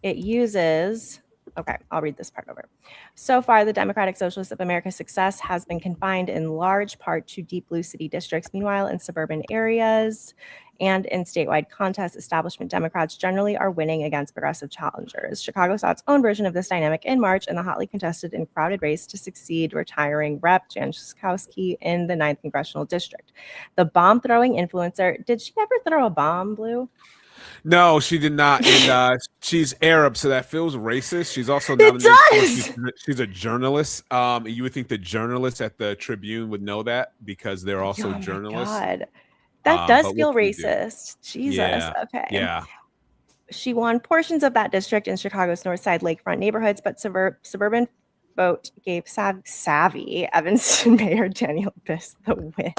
it uses, okay, I'll read this part over. So far, the Democratic Socialists of America's success has been confined in large part to deep blue city districts. Meanwhile, in suburban areas and in statewide contests, establishment Democrats generally are winning against progressive challengers. Chicago saw its own version of this dynamic in March in the hotly contested and crowded race to succeed retiring Rep. Jan Schakowsky in the 9th Congressional District. The bomb-throwing influencer, did she ever throw a bomb, Blue? No, she did not, and she's Arab, so that feels racist. She's also not she's a journalist. You would think the journalists at the Tribune would know that because they're also journalists. God. That does feel racist. Jesus. Yeah. Okay. Yeah. She won portions of that district in Chicago's North Side lakefront neighborhoods, but suburban vote gave savvy Evanston Mayor Daniel Biss the win.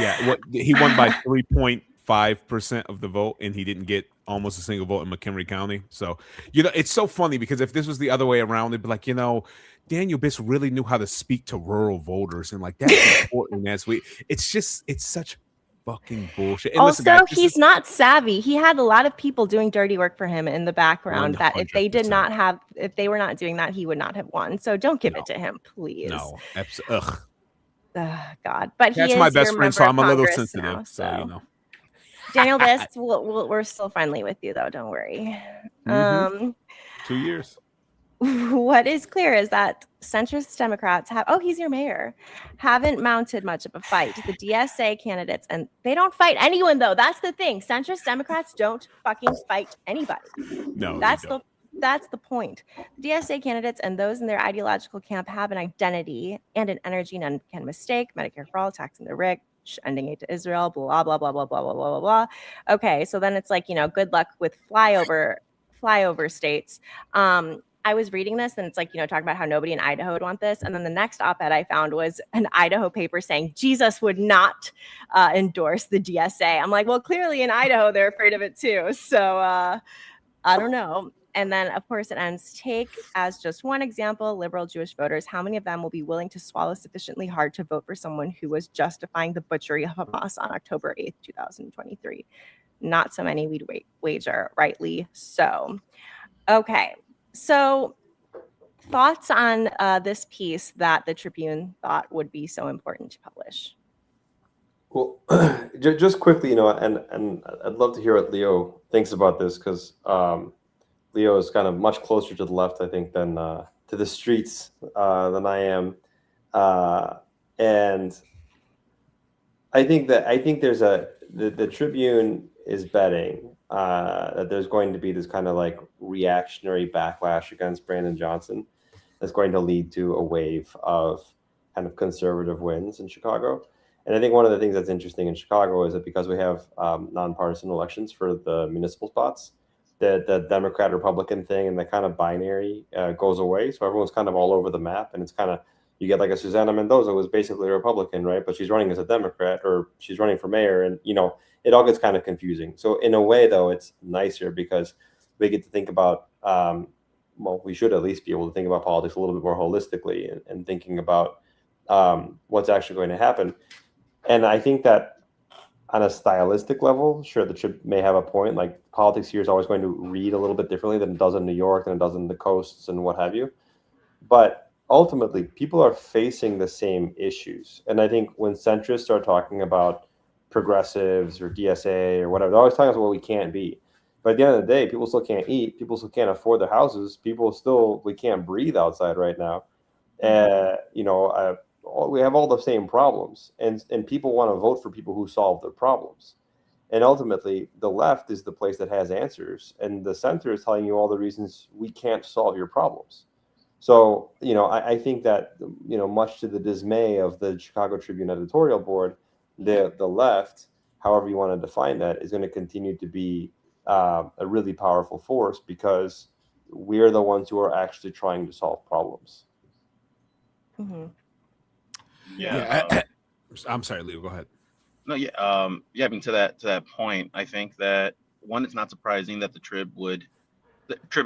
Yeah, he won by 3.5% of the vote, and he didn't get almost a single vote in McHenry County. So, you know, it's so funny because if this was the other way around, it'd be like, you know, Daniel Biss really knew how to speak to rural voters, and like that's important as it's such fucking bullshit. And also, listen, guys, he's not savvy. He had a lot of people doing dirty work for him in the background 100%. that if they were not doing that, he would not have won. So don't give it to him, please. No, absolutely. God, but that's he is my best your friend, so I'm a little Congress sensitive. now, so you know, Daniel Biss, we're still friendly with you, though. Don't worry. 2 years. What is clear is that centrist Democrats he's your mayor, haven't mounted much of a fight. The DSA candidates, and they don't fight anyone, though. That's the thing. Centrist Democrats don't fucking fight anybody. No, that's the point. The DSA candidates and those in their ideological camp have an identity and an energy none can mistake. Medicare for all, taxing the rich, ending aid to Israel, blah, blah, blah, blah, blah, blah, blah, blah. Okay, so then it's like, you know, good luck with flyover states. I was reading this and it's like, you know, talking about how nobody in Idaho would want this. And then the next op-ed I found was an Idaho paper saying Jesus would not endorse the DSA. I'm like, well, clearly in Idaho, they're afraid of it too. So I don't know. And then, of course, it ends, take as just one example, liberal Jewish voters. How many of them will be willing to swallow sufficiently hard to vote for someone who was justifying the butchery of Hamas on October 8th, 2023? Not so many, we'd wager, rightly so. Okay. So thoughts on this piece that the Tribune thought would be so important to publish? Well, just quickly, you know, and I'd love to hear what Leo thinks about this because Leo is kind of much closer to the left, I think, than to the streets than I am, and I think there's the Tribune is betting that there's going to be this kind of like reactionary backlash against Brandon Johnson that's going to lead to a wave of kind of conservative wins in Chicago. And I think one of the things that's interesting in Chicago is that because we have nonpartisan elections for the municipal spots, the Democrat Republican thing and the kind of binary goes away. So everyone's kind of all over the map, and it's kind of, you get like a Susana Mendoza who was basically a Republican, right? But she's running as a Democrat, or she's running for mayor, and you know, it all gets kind of confusing. So in a way, though, it's nicer because we get to think about, well, we should at least be able to think about politics a little bit more holistically and thinking about what's actually going to happen. And I think that on a stylistic level, sure, the Trib may have a point. Like politics here is always going to read a little bit differently than it does in New York, than it does in the coasts and what have you. But ultimately, people are facing the same issues. And I think when centrists are talking about progressives or DSA or whatever, they're always talking about what we can't be. But at the end of the day, people still can't eat. People still can't afford their houses. We can't breathe outside right now. You know, we have all the same problems, and people want to vote for people who solve their problems. And ultimately, the left is the place that has answers, and the center is telling you all the reasons we can't solve your problems. So, I think that, much to the dismay of the Chicago Tribune editorial board, the left, however you want to define that, is going to continue to be a really powerful force, because we're the ones who are actually trying to solve problems. Mm-hmm. Yeah. I'm sorry, Leo, go ahead. No, yeah, I mean, to that point, I think that, one, it's not surprising that the Trib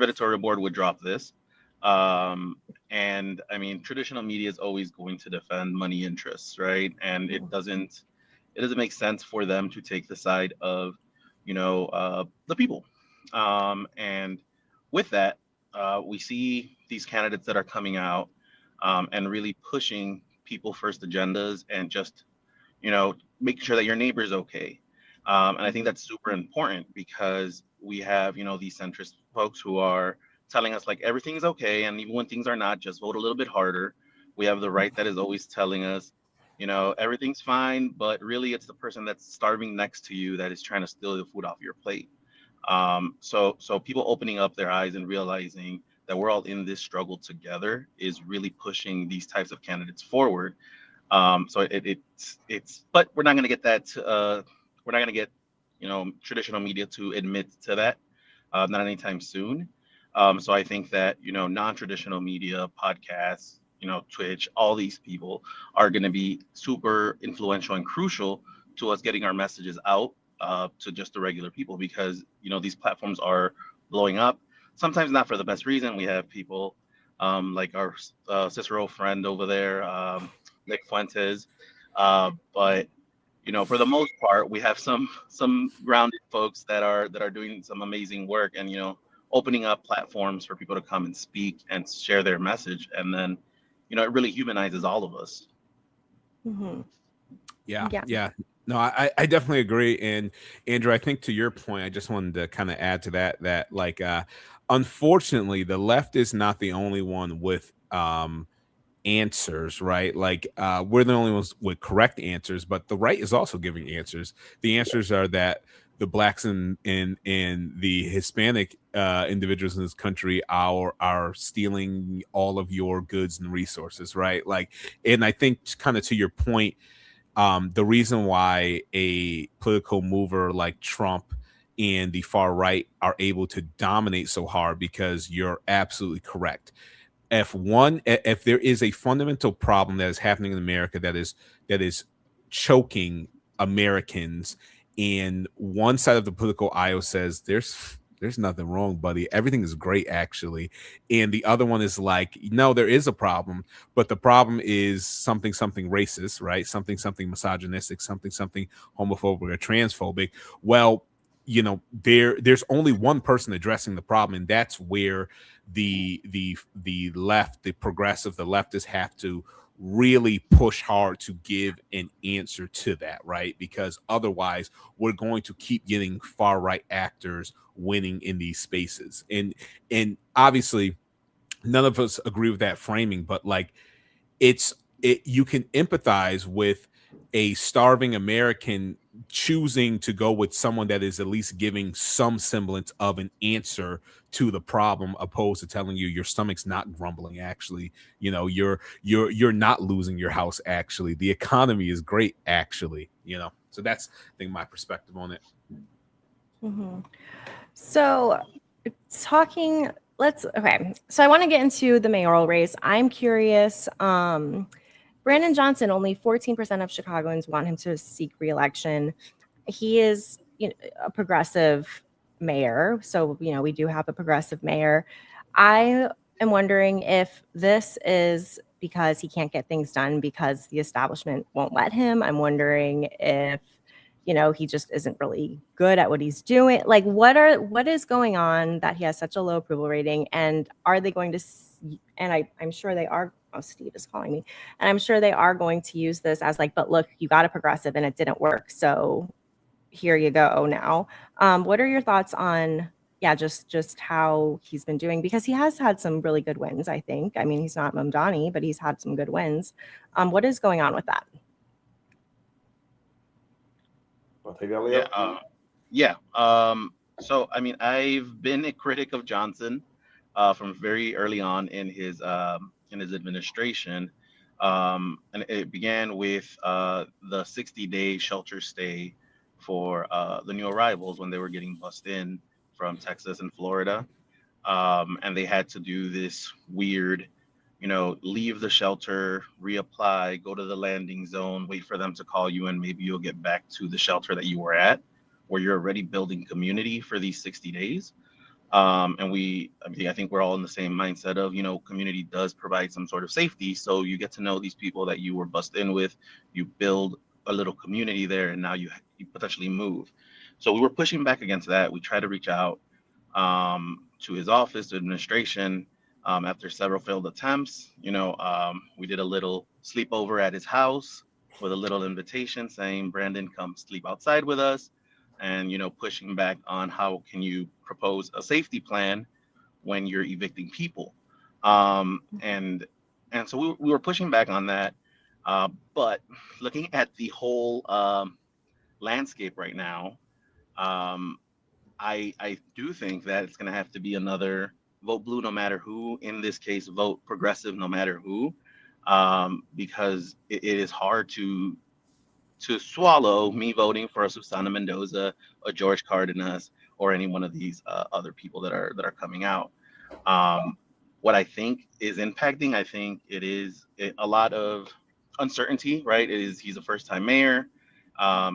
editorial board would drop this. And I mean, traditional media is always going to defend money interests, right? And it doesn't make sense for them to take the side of, the people. And with that, we see these candidates that are coming out and really pushing people first agendas, and just, making sure that your neighbor is okay. And I think that's super important, because we have, these centrist folks who are telling us like everything's okay, and even when things are not, just vote a little bit harder. We have the right that is always telling us, everything's fine, but really it's the person that's starving next to you that is trying to steal the food off your plate. So people opening up their eyes and realizing that we're all in this struggle together is really pushing these types of candidates forward. So it's but we're not going to get that. We're not going to get, traditional media to admit to that, not anytime soon. So I think that, non-traditional media, podcasts, Twitch, all these people are going to be super influential and crucial to us getting our messages out to just the regular people, because, these platforms are blowing up, sometimes not for the best reason. We have people like our Cicero friend over there, Nick Fuentes, but for the most part, we have some grounded folks that are doing some amazing work, and opening up platforms for people to come and speak and share their message, and then it really humanizes all of us. Mm-hmm. Yeah. No, I definitely agree. And Andrew, I think to your point, I just wanted to kind of add to that like unfortunately the left is not the only one with answers, right? Like we're the only ones with correct answers, but the right is also giving answers. The answers are that the blacks and the Hispanic individuals in this country are stealing all of your goods and resources, right? Like, and I think kind of to your point, the reason why a political mover like Trump and the far right are able to dominate so hard, because you're absolutely correct. If there is a fundamental problem that is happening in America that is choking Americans, and one side of the political aisle says there's nothing wrong, buddy, everything is great actually, and the other one is like, no, there is a problem, but the problem is something racist, right? Something misogynistic, something homophobic or transphobic. Well, there's only one person addressing the problem, and that's where the left, the progressive, the leftists have to really push hard to give an answer to that, right? Because otherwise we're going to keep getting far right actors winning in these spaces, and obviously none of us agree with that framing, but like you can empathize with a starving American choosing to go with someone that is at least giving some semblance of an answer to the problem, opposed to telling you your stomach's not grumbling. Actually, you're not losing your house. Actually, the economy is great. Actually, so that's, I think, my perspective on it. Mm-hmm. So okay. So I want to get into the mayoral race. I'm curious. Brandon Johnson, only 14% of Chicagoans want him to seek re-election. He is a progressive mayor. So, we do have a progressive mayor. I am wondering if this is because he can't get things done because the establishment won't let him. I'm wondering if, he just isn't really good at what he's doing. Like, what is going on that he has such a low approval rating? And are they going to, and I'm sure they are, oh, Steve is calling me, and I'm sure they are going to use this as like, but look, you got a progressive and it didn't work, so here you go now. What are your thoughts on yeah, just how he's been doing, because he has had some really good wins, I think. I mean, he's not Mamdani, but he's had some good wins. What is going on with that? I'll take that, Leo. So I mean, I've been a critic of Johnson from very early on in his administration, and it began with the 60-day shelter stay for the new arrivals when they were getting bussed in from Texas and Florida, and they had to do this weird, leave the shelter, reapply, go to the landing zone, wait for them to call you, and maybe you'll get back to the shelter that you were at, where you're already building community for these 60 days. And I think we're all in the same mindset of, community does provide some sort of safety. So you get to know these people that you were bussed in with, you build a little community there, and now you potentially move. So we were pushing back against that. We tried to reach out to his office, to administration, after several failed attempts. We did a little sleepover at his house with a little invitation saying, Brandon, come sleep outside with us. And, pushing back on how can you propose a safety plan when you're evicting people. And so we were pushing back on that. But looking at the whole landscape right now, I do think that it's going to have to be another vote blue no matter who. In this case, vote progressive no matter who, because it is hard to swallow me voting for a Susana Mendoza, a George Cardenas, or any one of these other people that are coming out. What I think is impacting, I think it is a lot of uncertainty, right? He's a first-time mayor.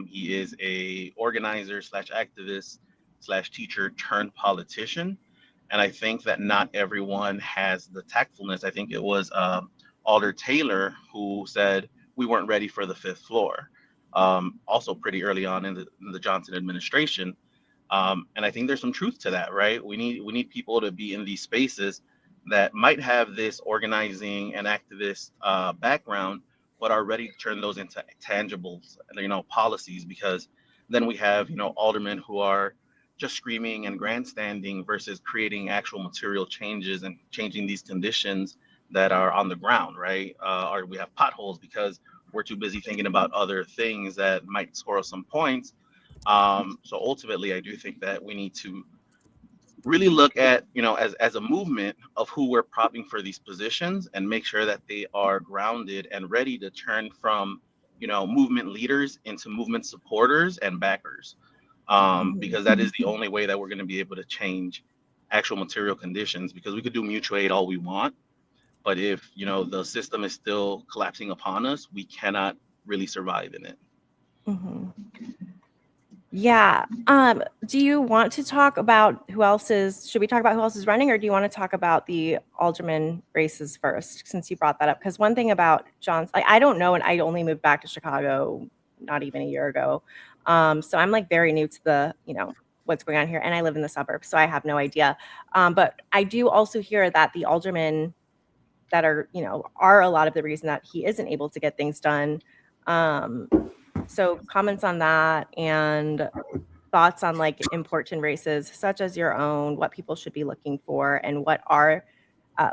He is a organizer / activist / teacher turned politician. And I think that not everyone has the tactfulness. I think it was Alder Taylor who said we weren't ready for the fifth floor. Also pretty early on in the Johnson administration. And I think there's some truth to that, right? We need people to be in these spaces that might have this organizing and activist background, but are ready to turn those into tangibles, policies, because then we have, aldermen who are just screaming and grandstanding versus creating actual material changes and changing these conditions that are on the ground, right? Or we have potholes because we're too busy thinking about other things that might score us some points. So ultimately, I do think that we need to really look at, as a movement of who we're propping for these positions and make sure that they are grounded and ready to turn from, movement leaders into movement supporters and backers. Because that is the only way that we're going to be able to change actual material conditions, because we could do mutual aid all we want, but if, the system is still collapsing upon us, we cannot really survive in it. Mm-hmm. Yeah. Do you want to talk about should we talk about who else is running, or do you want to talk about the alderman races first, since you brought that up? Because one thing about John's, I don't know, and I only moved back to Chicago not even a year ago. So I'm like very new to the, what's going on here, and I live in the suburbs, so I have no idea. But I do also hear that the aldermen that are a lot of the reason that he isn't able to get things done. So comments on that and thoughts on like important races such as your own, what people should be looking for, and what are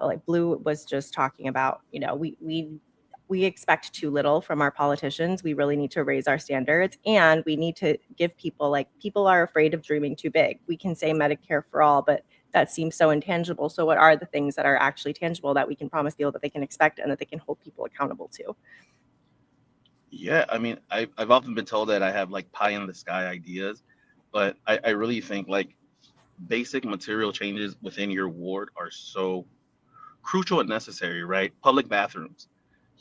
like Blue was just talking about, we expect too little from our politicians. We really need to raise our standards, and we need to give people are afraid of dreaming too big. We can say Medicare for all, but that seems so intangible. So what are the things that are actually tangible that we can promise people that they can expect and that they can hold people accountable to? Yeah, I mean, I've often been told that I have like pie in the sky ideas, but I really think like basic material changes within your ward are so crucial and necessary, right? Public bathrooms,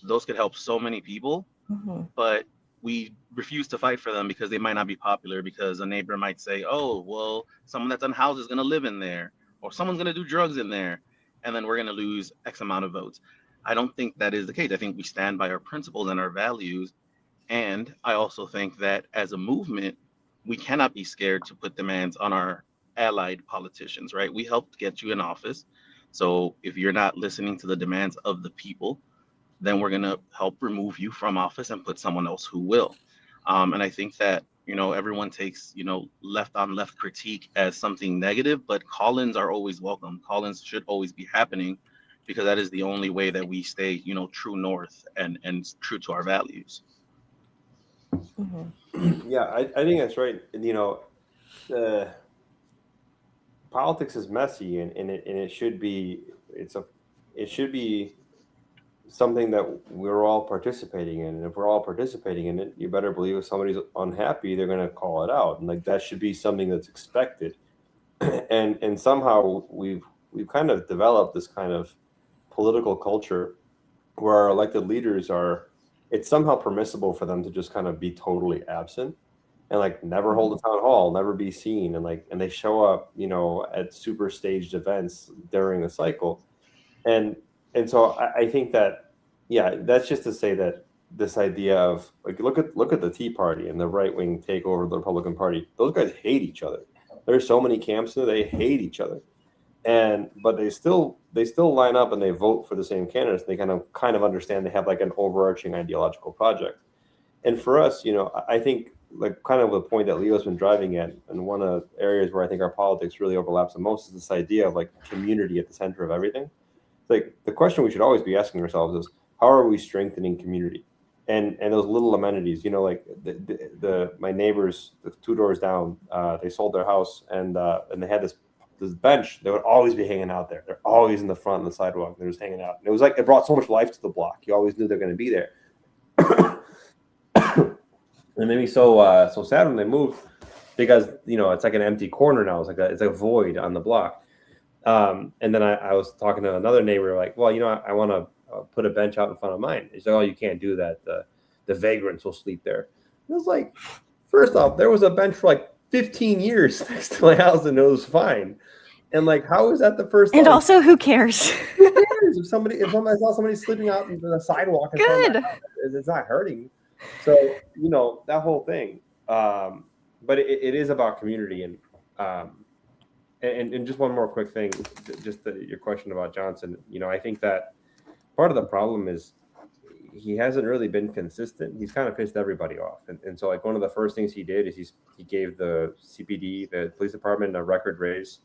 those could help so many people, but we refuse to fight for them because they might not be popular, because a neighbor might say, oh, well, someone that's unhoused is going to live in there, or someone's going to do drugs in there, and then we're going to lose X amount of votes. I don't think that is the case. I think we stand by our principles and our values. And I also think that as a movement, we cannot be scared to put demands on our allied politicians, right? We helped get you in office. So if you're not listening to the demands of the people, then we're going to help remove you from office and put someone else who will. And I think that everyone takes, left on left critique as something negative, but call-ins are always welcome. Call-ins should always be happening because that is the only way that we stay, true north and true to our values. Yeah, I think that's right. Politics is messy, and it should be something that we're all participating in. And if we're all participating in it, you better believe if somebody's unhappy, they're going to call it out, and like that should be something that's expected. and somehow we've kind of developed this kind of political culture where our elected leaders it's somehow permissible for them to just kind of be totally absent and like never hold a town hall, never be seen, and they show up, at super staged events during the cycle. And so I think that, yeah, that's just to say that this idea of like look at the Tea Party and the right wing takeover of the Republican Party. Those guys hate each other. There's so many camps there, they hate each other. But they still line up and they vote for the same candidates. They kind of understand they have like an overarching ideological project. And for us, I think like kind of the point that Leo's been driving at, and one of the areas where I think our politics really overlaps the most is this idea of like community at the center of everything. Like the question we should always be asking ourselves is, how are we strengthening community? And those little amenities, like my neighbors, the 2 doors down, they sold their house and they had this bench. They would always be hanging out there. They're always in the front on the sidewalk. They're just hanging out. And it was like it brought so much life to the block. You always knew they're going to be there. And it made me so sad when they moved because it's like an empty corner now. It's a void on the block. And then I was talking to another neighbor, like, well, I want to put a bench out in front of mine. He's like, oh, you can't do that. The vagrants will sleep there. And I was like, first off, there was a bench for like 15 years next to my house and it was fine. And like, how is that the first And time? Also, who cares? Who cares? If somebody saw somebody sleeping out on the sidewalk, Good. It's not hurting. So, that whole thing. But it is about community. And just one more quick thing, just your question about Johnson. I think that part of the problem is he hasn't really been consistent. He's kind of pissed everybody off. And so like one of the first things he did is he gave the CPD, the police department, a record raise,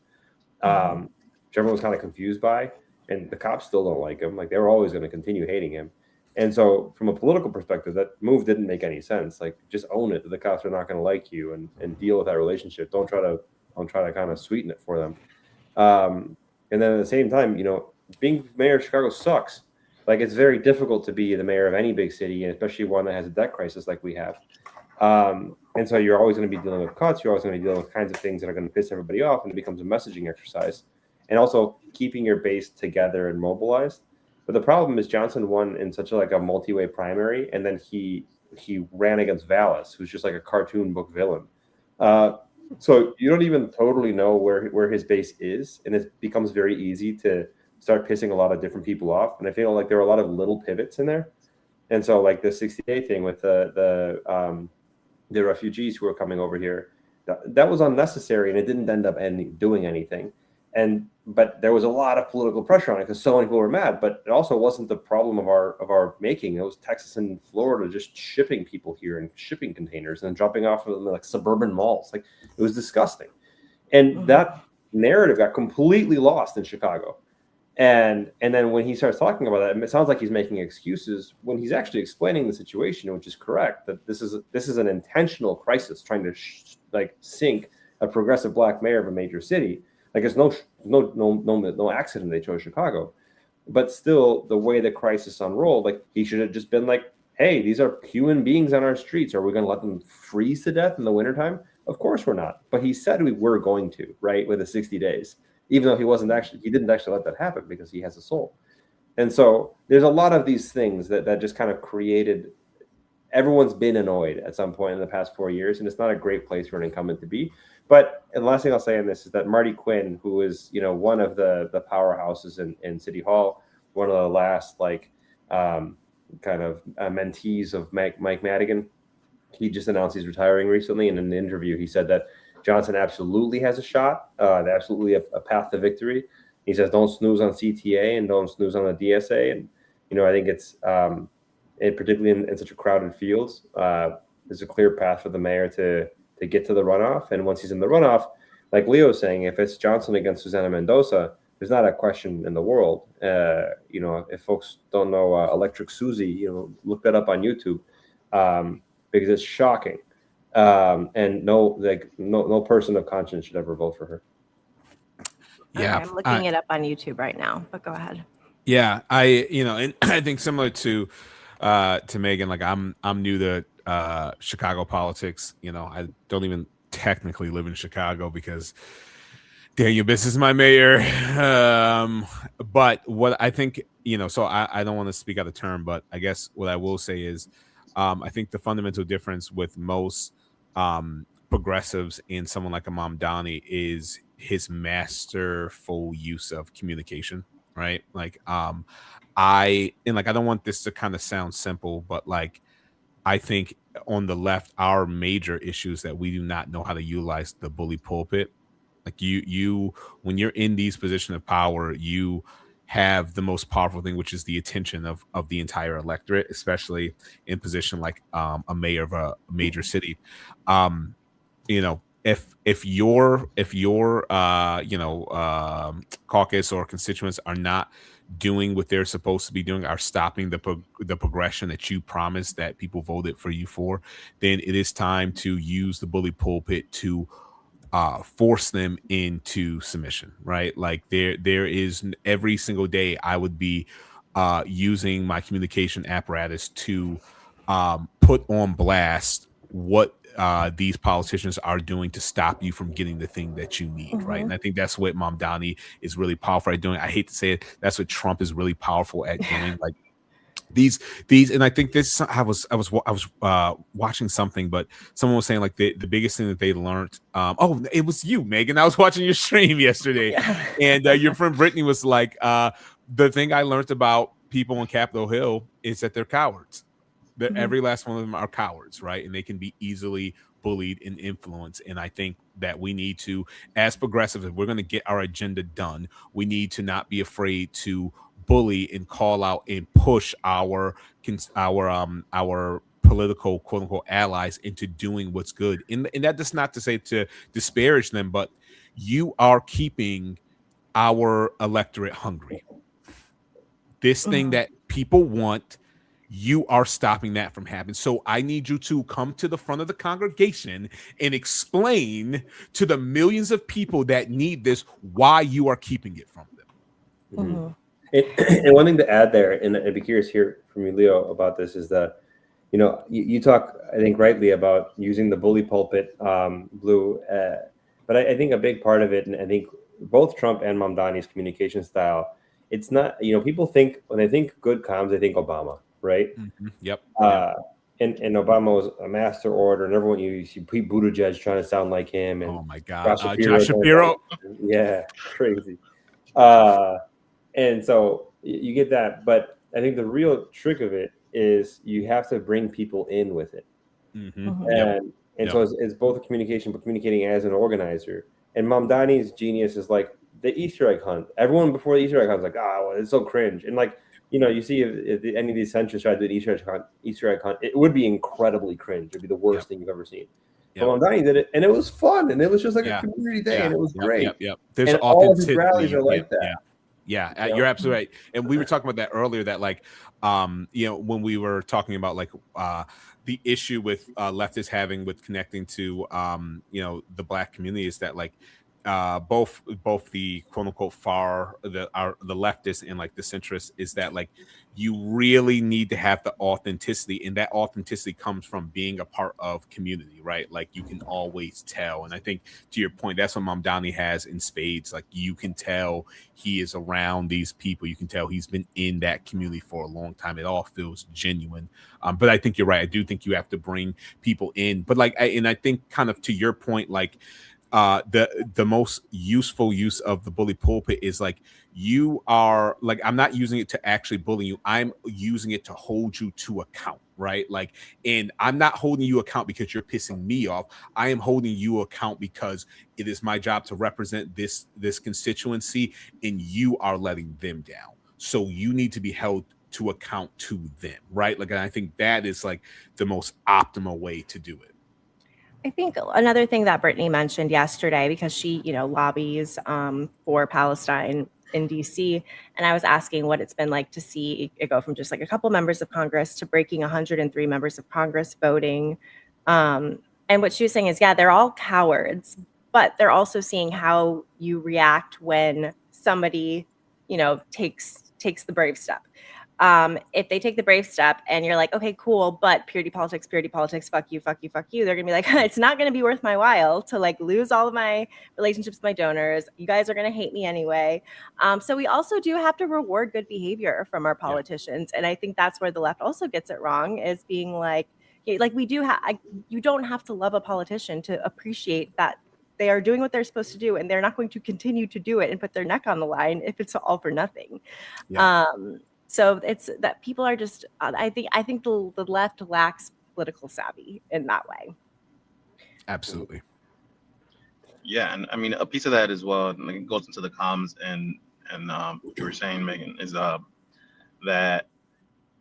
which everyone was kind of confused by. And the cops still don't like him. Like they were always going to continue hating him. And so from a political perspective, that move didn't make any sense. Like just own it that the cops are not going to like you and deal with that relationship. Don't try to kind of sweeten it for them. And then at the same time, being mayor of Chicago sucks. Like it's very difficult to be the mayor of any big city, and especially one that has a debt crisis like we have. And so you're always going to be dealing with cuts. You're always going to be dealing with kinds of things that are going to piss everybody off, and it becomes a messaging exercise. And also keeping your base together and mobilized. But the problem is Johnson won in such a multi-way primary, and then he ran against Vallis, who's just like a cartoon book villain. So you don't even totally know where his base is, and it becomes very easy to start pissing a lot of different people off. And I feel like there were a lot of little pivots in there. And so like the 60-day thing with the refugees who were coming over here, that was unnecessary, and it didn't end up doing anything. But there was a lot of political pressure on it because so many people were mad. But it also wasn't the problem of our making. It was Texas and Florida just shipping people here in shipping containers and dropping off of them in like suburban malls. Like it was disgusting. And that narrative got completely lost in Chicago. And then when he starts talking about that, it sounds like he's making excuses when he's actually explaining the situation, which is correct. That this is an intentional crisis trying to sink a progressive black mayor of a major city. Like it's no accident they chose Chicago, but still the way the crisis unrolled, like he should have just been like, hey, these are human beings on our streets. Are we going to let them freeze to death in the wintertime? Of course we're not. But he said we were going to, right, with the 60 days, even though he didn't actually let that happen because he has a soul. And so there's a lot of these things that just kind of created, everyone's been annoyed at some point in the past 4 years, and it's not a great place for an incumbent to be. But and the last thing I'll say on this is that Marty Quinn, who is one of the powerhouses in City Hall, one of the last mentees of Mike Madigan, he just announced he's retiring recently. And in an interview, he said that Johnson absolutely has a shot, absolutely a path to victory. He says, don't snooze on CTA and don't snooze on the DSA. And I think it's particularly in such a crowded field, there's a clear path for the mayor to to get to the runoff. And once he's in the runoff, like Leo's saying, if it's Johnson against Susana Mendoza, there's not a question in the world. You know, if folks don't know Electric Susie, you know, look that up on YouTube, because it's shocking. And no person of conscience should ever vote for her. Yeah, I'm looking it up on YouTube right now, but go ahead. Yeah, and I think similar to Megan, like I'm new to Chicago politics. You know, I don't even technically live in Chicago because Daniel Biss is my mayor. But what I think, you know, so I don't want to speak out of turn, but I guess what I will say is I think the fundamental difference with most progressives and someone like Imam Dani is his masterful use of communication, right? Like I don't want this to kind of sound simple, but like I think on the left, our major issue is that we do not know how to utilize the bully pulpit. Like you when you're in these positions of power, you have the most powerful thing, which is the attention of the entire electorate, especially in position like a mayor of a major city. You know, if your caucus or constituents are not doing what they're supposed to be doing, are stopping the progression that you promised that people voted for you for, then it is time to use the bully pulpit to force them into submission, right? Like there is every single day I would be using my communication apparatus to put on blast what these politicians are doing to stop you from getting the thing that you need, right? And I think that's what Mamdani is really powerful at doing. I hate to say it, that's what Trump is really powerful at doing. Like these, and I think this. I was watching something, but someone was saying like the biggest thing that they learned. Oh, it was you, Megan. I was watching your stream yesterday, and your friend Brittany was like, the thing I learned about people on Capitol Hill is that they're cowards. That every last one of them are cowards, right? And they can be easily bullied and influenced. And I think that we need to, as progressives, if we're going to get our agenda done, we need to not be afraid to bully and call out and push our political quote unquote allies into doing what's good. And that is not to say to disparage them, but you are keeping our electorate hungry. This thing that people want, you are stopping that from happening. So I need you to come to the front of the congregation and explain to the millions of people that need this why you are keeping it from them. And one thing to add there, and I'd be curious to hear from you, Leo, about this, is that, you know, you talk, I think, rightly about using the bully pulpit, Blue, but I think a big part of it, and I think both Trump and Mamdani's communication style, it's not, you know, people think, when they think good comms, they think Obama, right? Yep. And Obama was a master orator, and everyone, you see Pete Buttigieg trying to sound like him, and oh my God, Josh Shapiro. Yeah, crazy. And so you get that, but I think the real trick of it is you have to bring people in with it. And so it's both a communication, but communicating as an organizer. And Mamdani's genius is like the Easter egg hunt. Everyone before the Easter egg hunt is like, well, it's so cringe. And like, you know, you see if any of these centrists try to do an Easter egg hunt, it would be incredibly cringe. It'd be the worst thing you've ever seen. But Mamdani did it, and it was fun, and it was just like a community day, and it was great. There's and all of his rallies are like that. Yeah, you're absolutely right. And we were talking about that earlier, that like, you know, when we were talking about like the issue with leftists having with connecting to, you know, the Black community is that like both the quote unquote far, the leftists and like the centrists, is that like you really need to have the authenticity, and that authenticity comes from being a part of community, right? Like you can always tell. And I think to your point, that's what Mamdani has in spades. Like you can tell he is around these people. You can tell he's been in that community for a long time. It all feels genuine. But I think you're right. I do think you have to bring people in. But like, I think kind of to your point, like the most useful use of the bully pulpit is like, you are like, I'm not using it to actually bully you. I'm using it to hold you to account, right? Like, and I'm not holding you account because you're pissing me off. I am holding you account because it is my job to represent this constituency, and you are letting them down. So you need to be held to account to them, right? Like, and I think that is like the most optimal way to do it. I think another thing that Brittany mentioned yesterday, because she, lobbies for Palestine in DC, and I was asking what it's been like to see it go from just like a couple members of Congress to breaking 103 members of Congress voting. And what she was saying is, yeah, they're all cowards, but they're also seeing how you react when somebody, takes the brave step. If they take the brave step and you're like, okay, cool, but purity politics, fuck you, they're gonna be like, it's not gonna be worth my while to like lose all of my relationships with my donors. You guys are gonna hate me anyway. So we also do have to reward good behavior from our politicians. And I think that's where the left also gets it wrong, is being like we do have, you don't have to love a politician to appreciate that they are doing what they're supposed to do, and they're not going to continue to do it and put their neck on the line if it's all for nothing. Yeah. So it's that people are just, I think the left lacks political savvy in that way. Absolutely. Yeah, and I mean a piece of that as well, and it goes into the comms and what you were saying, Megan, is that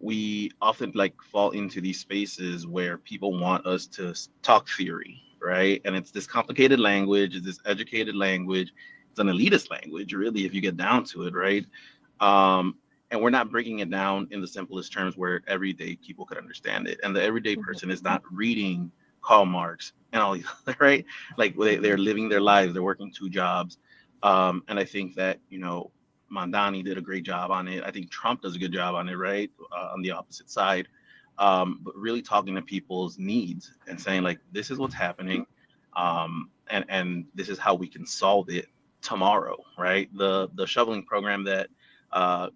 we often like fall into these spaces where people want us to talk theory, right? And it's this complicated language, it's this educated language, it's an elitist language, really, if you get down to it, right? And we're not breaking it down in the simplest terms where everyday people could understand it. And the everyday person is not reading Karl Marx and all these, right? Like they're living their lives, they're working 2 jobs. And I think that, Mondani did a great job on it. I think Trump does a good job on it, right? On the opposite side. But really talking to people's needs and saying like, this is what's happening. And this is how we can solve it tomorrow, right? The shoveling program that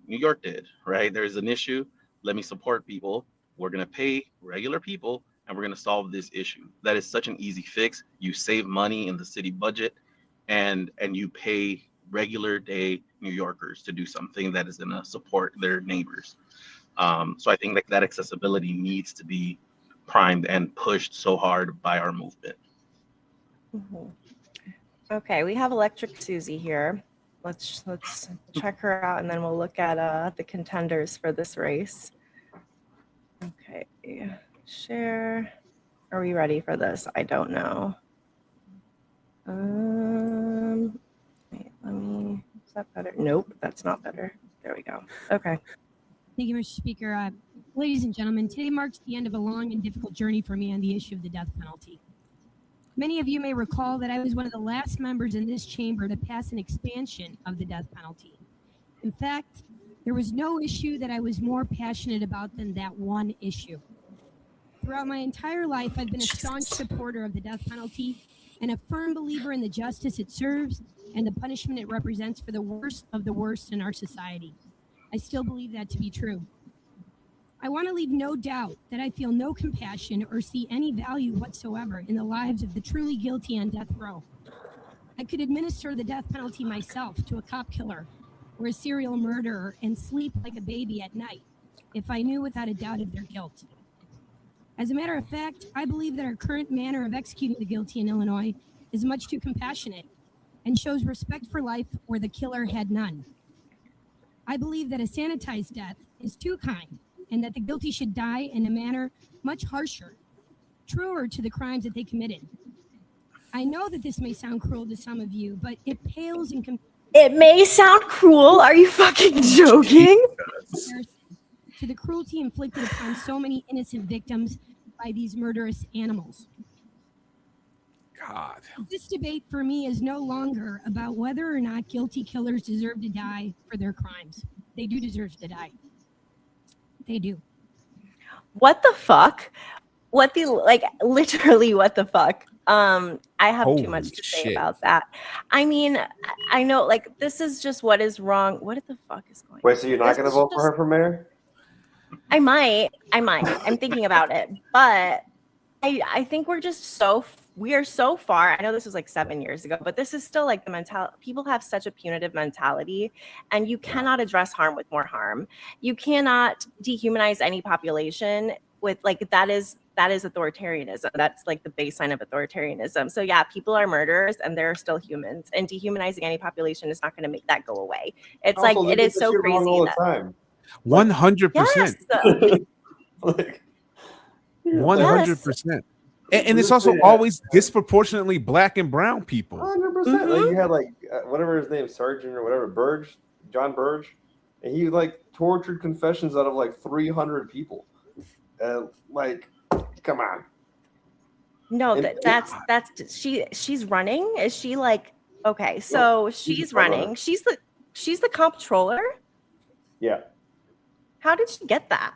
New York did, right? There's an issue. Let me support people. We're going to pay regular people and we're going to solve this issue. That is such an easy fix. You save money in the city budget and you pay regular day New Yorkers to do something that is going to support their neighbors. So I think like that accessibility needs to be primed and pushed so hard by our movement. Mm-hmm. Okay, we have Electric Susie here. Let's check her out, and then we'll look at the contenders for this race. Okay, share. Are we ready for this? I don't know. Wait, let me. Is that better? Nope, that's not better. There we go. Okay. Thank you, Mr. Speaker. Ladies and gentlemen, today marks the end of a long and difficult journey for me on the issue of the death penalty. Many of you may recall that I was one of the last members in this chamber to pass an expansion of the death penalty. In fact, there was no issue that I was more passionate about than that one issue. Throughout my entire life, I've been a staunch supporter of the death penalty and a firm believer in the justice it serves and the punishment it represents for the worst of the worst in our society. I still believe that to be true. I want to leave no doubt that I feel no compassion or see any value whatsoever in the lives of the truly guilty on death row. I could administer the death penalty myself to a cop killer or a serial murderer and sleep like a baby at night if I knew without a doubt of their guilt. As a matter of fact, I believe that our current manner of executing the guilty in Illinois is much too compassionate and shows respect for life where the killer had none. I believe that a sanitized death is too kind and that the guilty should die in a manner much harsher, truer to the crimes that they committed. I know that this may sound cruel to some of you, but it pales in comparison. It may sound cruel. Are you fucking joking? To the cruelty inflicted upon so many innocent victims by these murderous animals. God. This debate for me is no longer about whether or not guilty killers deserve to die for their crimes. They do deserve to die. They do. What the fuck? Literally what the fuck? I have too much to say about that. I mean, I know this is just what is wrong. What the fuck is going on? Wait, so you're not going to vote for her for mayor? I might. I'm thinking about it, but I think we are so far. I know this was 7 years ago, but this is still the mentality. People have such a punitive mentality, and you cannot address harm with more harm. You cannot dehumanize any population with that is authoritarianism. That's the baseline of authoritarianism. So yeah, people are murderers and they're still humans, and dehumanizing any population is not going to make that go away. It's also, it is so crazy. 100%. 100%. And it's also always disproportionately black and brown people. 100%. Like you had whatever his name, Sergeant or whatever, Burge, John Burge, and he like tortured confessions out of like 300 people. Like, come on. No, she's running. Is she like okay? So she's running. She's the comptroller. Yeah. How did she get that?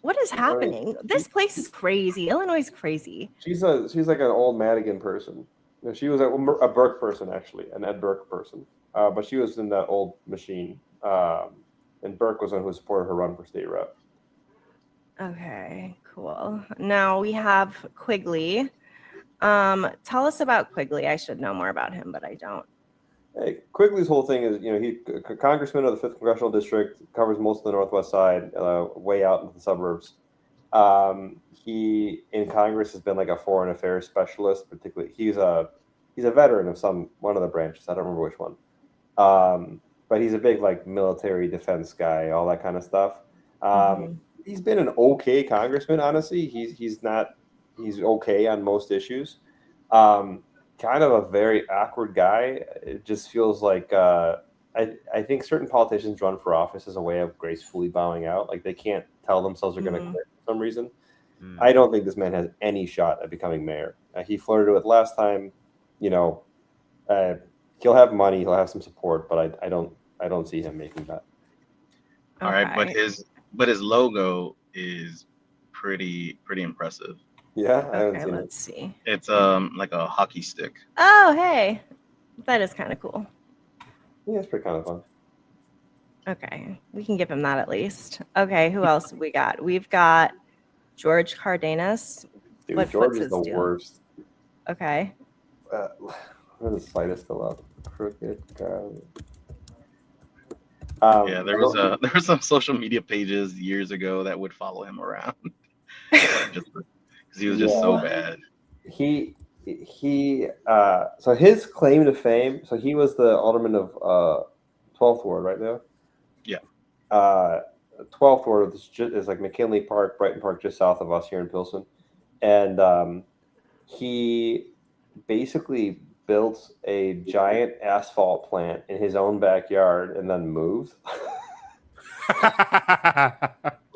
What is happening? This place is crazy. Illinois is crazy. She's like an old Madigan person. She was a Burke person, actually, an Ed Burke person. But she was in that old machine. And Burke was the one who supported her run for state rep. Okay, cool. Now we have Quigley. Tell us about Quigley. I should know more about him, but I don't. Hey, Quigley's whole thing is, he congressman of the 5th congressional district, covers most of the northwest side, way out into the suburbs. He in Congress has been like a foreign affairs specialist. Particularly, he's a veteran of one of the branches. I don't remember which one, but he's a big like military defense guy, all that kind of stuff. He's been an okay congressman, honestly. He's okay on most issues. Kind of a very awkward guy. It just feels like I think certain politicians run for office as a way of gracefully bowing out. Like they can't tell themselves they're going to quit for some reason. I don't think this man has any shot at becoming mayor. He flirted with last time. He'll have money, he'll have some support, but I don't see him making that. All right, but his logo is pretty impressive. Yeah, okay, let's see. It's like a hockey stick. Oh, hey, that is kind of cool. Yeah, it's pretty kind of fun. Okay, we can give him that at least. Okay, who else we got? We've got George Cardenas. Dude, George is the worst. Okay. The slightest of love. Crooked guy. Yeah, there was some social media pages years ago that would follow him around. Just because he was just so bad. So his claim to fame. So he was the alderman of 12th Ward, right now. Yeah. 12th Ward is like McKinley Park, Brighton Park, just south of us here in Pilsen, and he basically built a giant asphalt plant in his own backyard and then moved.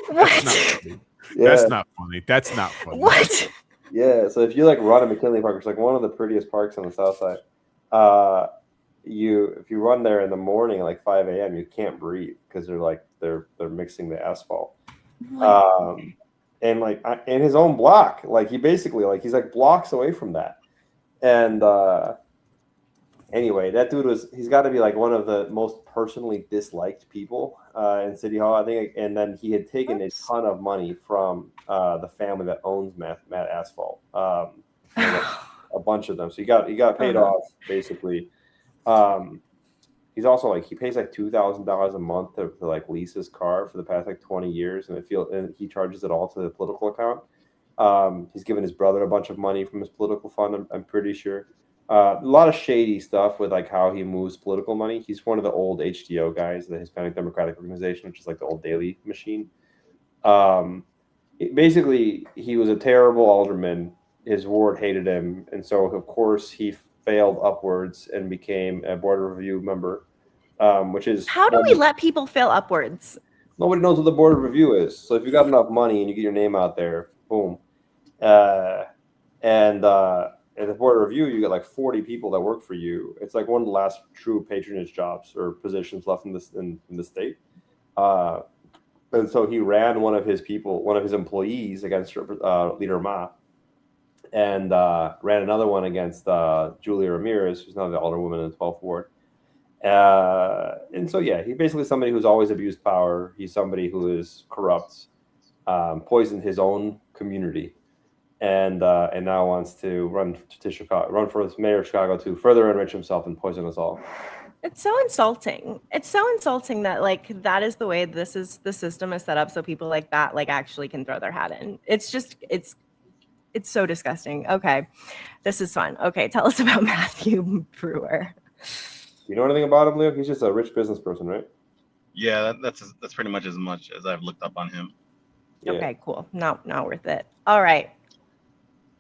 What? That's not funny. That's not funny. What? Yeah, so if you like run at McKinley Park, which is like one of the prettiest parks on the south side, if you run there in the morning at like 5 a.m., you can't breathe because they're mixing the asphalt. And like in his own block, like he's like blocks away from that. And anyway, that dude he's got to be like one of the most personally disliked people in City Hall, I think. And then he had taken a ton of money from the family that owns Matt Asphalt, a bunch of them. So he got paid off basically. He's also like he pays like $2,000 a month to like lease his car for the past like 20 years, and he charges it all to the political account. He's given his brother a bunch of money from his political fund. I'm pretty sure. A lot of shady stuff with like how he moves political money. He's one of the old HDO guys, the Hispanic Democratic Organization, which is like the old daily machine. Basically, he was a terrible alderman. His ward hated him, and so of course he failed upwards and became a board of review member, which is how do we let people fail upwards? Nobody knows what the board of review is. So if you got enough money and you get your name out there, boom. At the board of review, you get like 40 people that work for you. It's like one of the last true patronage jobs or positions left in the state. And so he ran one of his employees against Leader Ma, and ran another one against Julia Ramirez, who's now the alderwoman in the 12th Ward. And so, yeah, he's basically somebody who's always abused power. He's somebody who is corrupt, poisoned his own community, and now wants to run for mayor of Chicago to further enrich himself and poison us all. It's so insulting. It's so insulting that like that is the way the system is set up, so people like that like actually can throw their hat in. It's so disgusting. Okay, this is fun. Okay, tell us about Matthew Brewer. You know anything about him, Leo? He's just a rich business person, right? Yeah, that's pretty much as I've looked up on him. Yeah. Okay, cool. Not worth it. All right.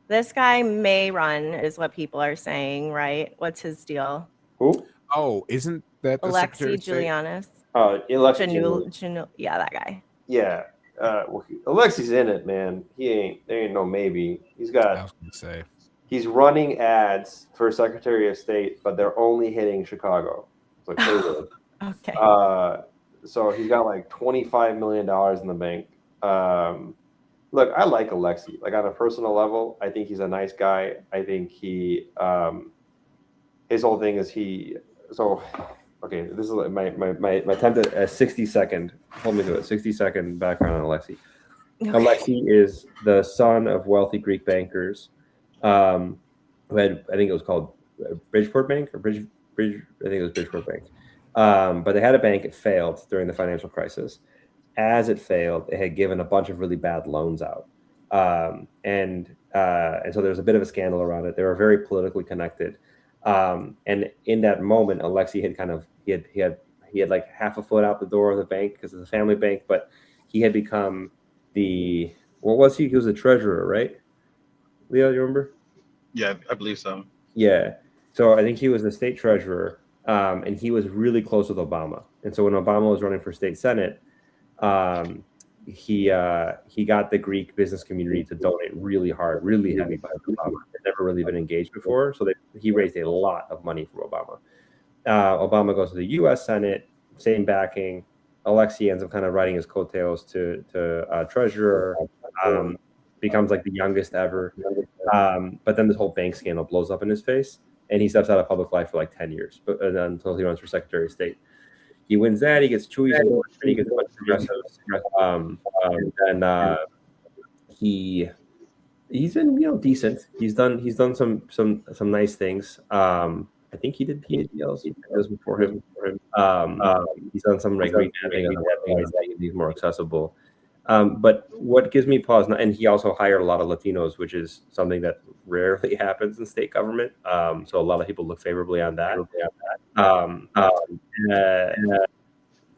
This guy may run, is what people are saying, right? What's his deal? Who? Oh, isn't that the Secretary Alexi of State? Giulianis. Alexi Giulianis. Yeah, that guy. Yeah. Well, Alexi's in it, man. There ain't no maybe. I was gonna say. He's running ads for Secretary of State, but they're only hitting Chicago. It's like crazy. Okay. So he's got like $25 million in the bank. Look, I like Alexi. Like on a personal level, I think he's a nice guy. I think his whole thing is okay, this is my attempt at a 60-second, hold me to it, 60-second background on Alexi. Okay. Alexi is the son of wealthy Greek bankers who had, I think it was called Bridgeport Bank or I think it was Bridgeport Bank. But they had a bank, it failed during the financial crisis. As it failed, it had given a bunch of really bad loans out. And so there was a bit of a scandal around it. They were very politically connected. And in that moment, Alexi had he had like half a foot out the door of the bank because of the family bank, but he had become what was he? He was the treasurer, right? Leo, you remember? Yeah, I believe so. Yeah. So I think he was the state treasurer, and he was really close with Obama. And so when Obama was running for state senate, he got the Greek business community to donate really hard, really heavy by Obama. They'd never really been engaged before, so he raised a lot of money from Obama. Obama goes to the U.S. Senate, same backing. Alexi ends up kind of riding his coattails to treasurer, becomes like the youngest ever. But then this whole bank scandal blows up in his face, and he steps out of public life for like 10 years, until he runs for Secretary of State. He wins that. He gets Chewy's and he gets a bunch of progressives. And then he's been decent. He's done some nice things. I think he did deals before him. He's done some like he's more accessible. But what gives me pause, and he also hired a lot of Latinos, which is something that rarely happens in state government. So a lot of people look favorably on that.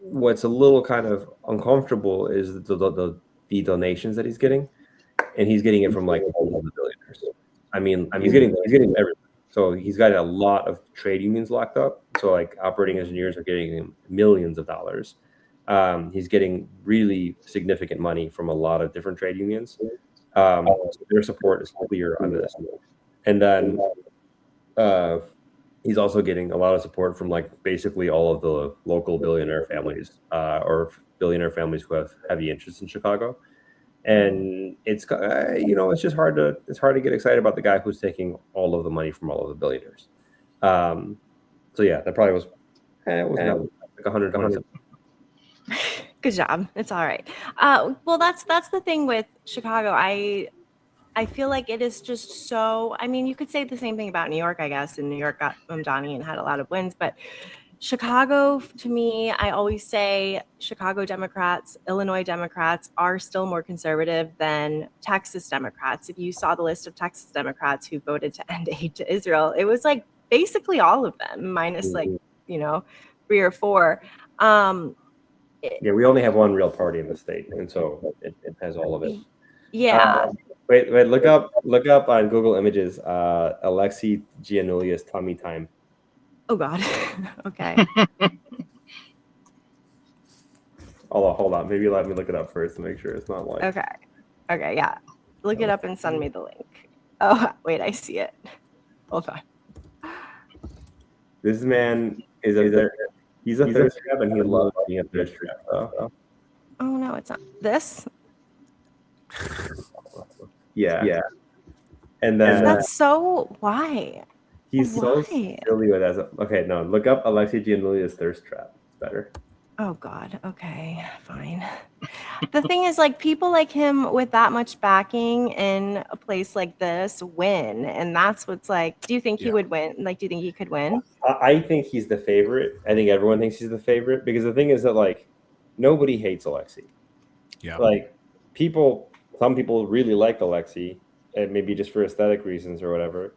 What's a little kind of uncomfortable is the donations that he's getting, and he's getting it from like all of the billionaires. I mean, he's getting everything. So he's got a lot of trade unions locked up. So like operating engineers are getting him millions of dollars. He's getting really significant money from a lot of different trade unions. So their support is clear under this. And then he's also getting a lot of support from like basically all of the local billionaire families or billionaire families who have heavy interests in Chicago. And it's it's just hard to get excited about the guy who's taking all of the money from all of the billionaires. So yeah, that probably was not like 100. Good job. It's all right. Well, that's the thing with Chicago. I feel like it is just so. I mean, you could say the same thing about New York, I guess. And New York got Mamdani and had a lot of wins, but Chicago, to me, I always say Chicago Democrats, Illinois Democrats are still more conservative than Texas Democrats. If you saw the list of Texas Democrats who voted to end aid to Israel, it was like basically all of them, minus like 3 or 4. Yeah, we only have one real party in the state, and so it has all of it. Yeah. Wait, look up on Google Images, Alexi Giannoulias tummy time. Oh God. Okay. Hold on. Maybe let me look it up first to make sure it's not like. Okay. Yeah. Look it up and send me the link. Oh wait, I see it. Hold on. This man is he's a thirst trap, and he loves being a thirst trap. Oh no, it's not this. Yeah. And then that's so why. He's so silly with that. Okay, no, look up Alexi Giannoulias thirst trap. It's better. Oh God. Okay, fine. The thing is, like, people like him with that much backing in a place like this win, and that's what's like. Do you think he would win? Like, do you think he could win? I think he's the favorite. I think everyone thinks he's the favorite because the thing is that like nobody hates Alexi. Yeah. Like some people really like Alexi, and maybe just for aesthetic reasons or whatever.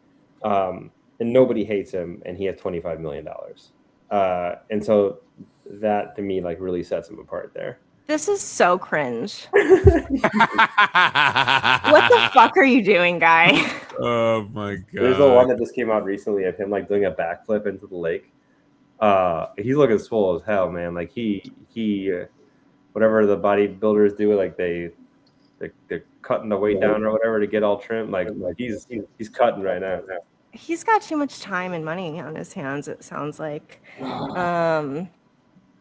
And nobody hates him, and he has $25 million. And so that to me like really sets him apart there. This is so cringe. What the fuck are you doing, guy? Oh my god. There's the one that just came out recently of him like doing a backflip into the lake. He's looking swole as hell, man. Like he whatever the bodybuilders do, like they're cutting the weight down or whatever to get all trim. Like he's cutting right now. He's got too much time and money on his hands, it sounds like.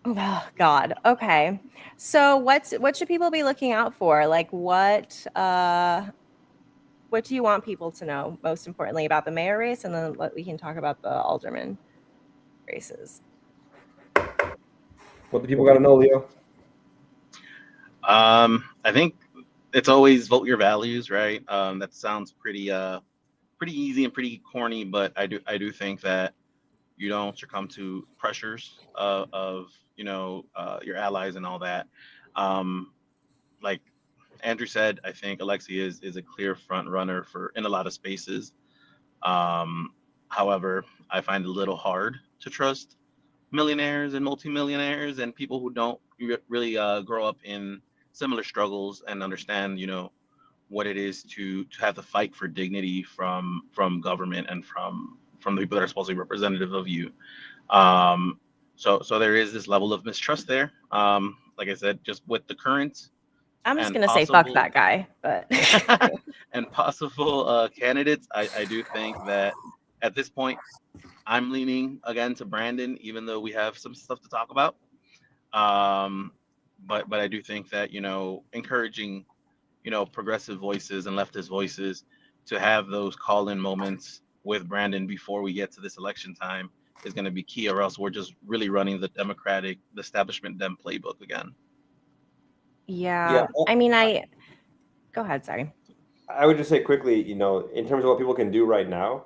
Oh, God. Okay. So what should people be looking out for? Like what do you want people to know most importantly about the mayor race? And then we can talk about the alderman races. What do people got to know, Leo? I think it's always vote your values, right? That sounds pretty easy and pretty corny, but I do think that you don't succumb to pressures of your allies and all that. Like Andrew said, I think Alexi is a clear front runner in a lot of spaces. However, I find it a little hard to trust millionaires and multimillionaires and people who don't really grow up in similar struggles and understand, what it is to have to fight for dignity from government and from the people that are supposed to be representative of you. So there is this level of mistrust there. Like I said, just with the current. I'm just going to say fuck that guy, but. And possible candidates, I do think that at this point, I'm leaning again to Brandon, even though we have some stuff to talk about. But I do think that, encouraging, progressive voices and leftist voices to have those call-in moments with Brandon before we get to this election time is going to be key, or else we're just really running the establishment Dem playbook again. Yeah. I mean, go ahead. Sorry. I would just say quickly, in terms of what people can do right now,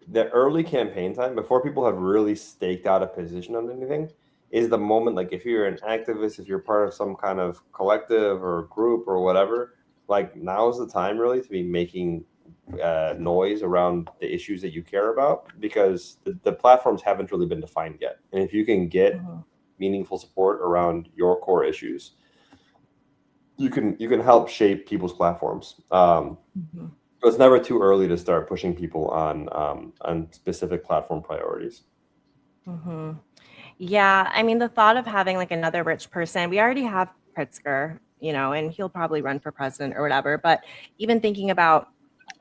the early campaign time, before people have really staked out a position on anything, is the moment, like if you're an activist, if you're part of some kind of collective or group or whatever, like now is the time really to be making noise around the issues that you care about, because the platforms haven't really been defined yet. And if you can get meaningful support around your core issues, you can help shape people's platforms. So it's never too early to start pushing people on specific platform priorities. Yeah, I mean, the thought of having like another rich person, we already have Pritzker, and he'll probably run for president or whatever. But even thinking about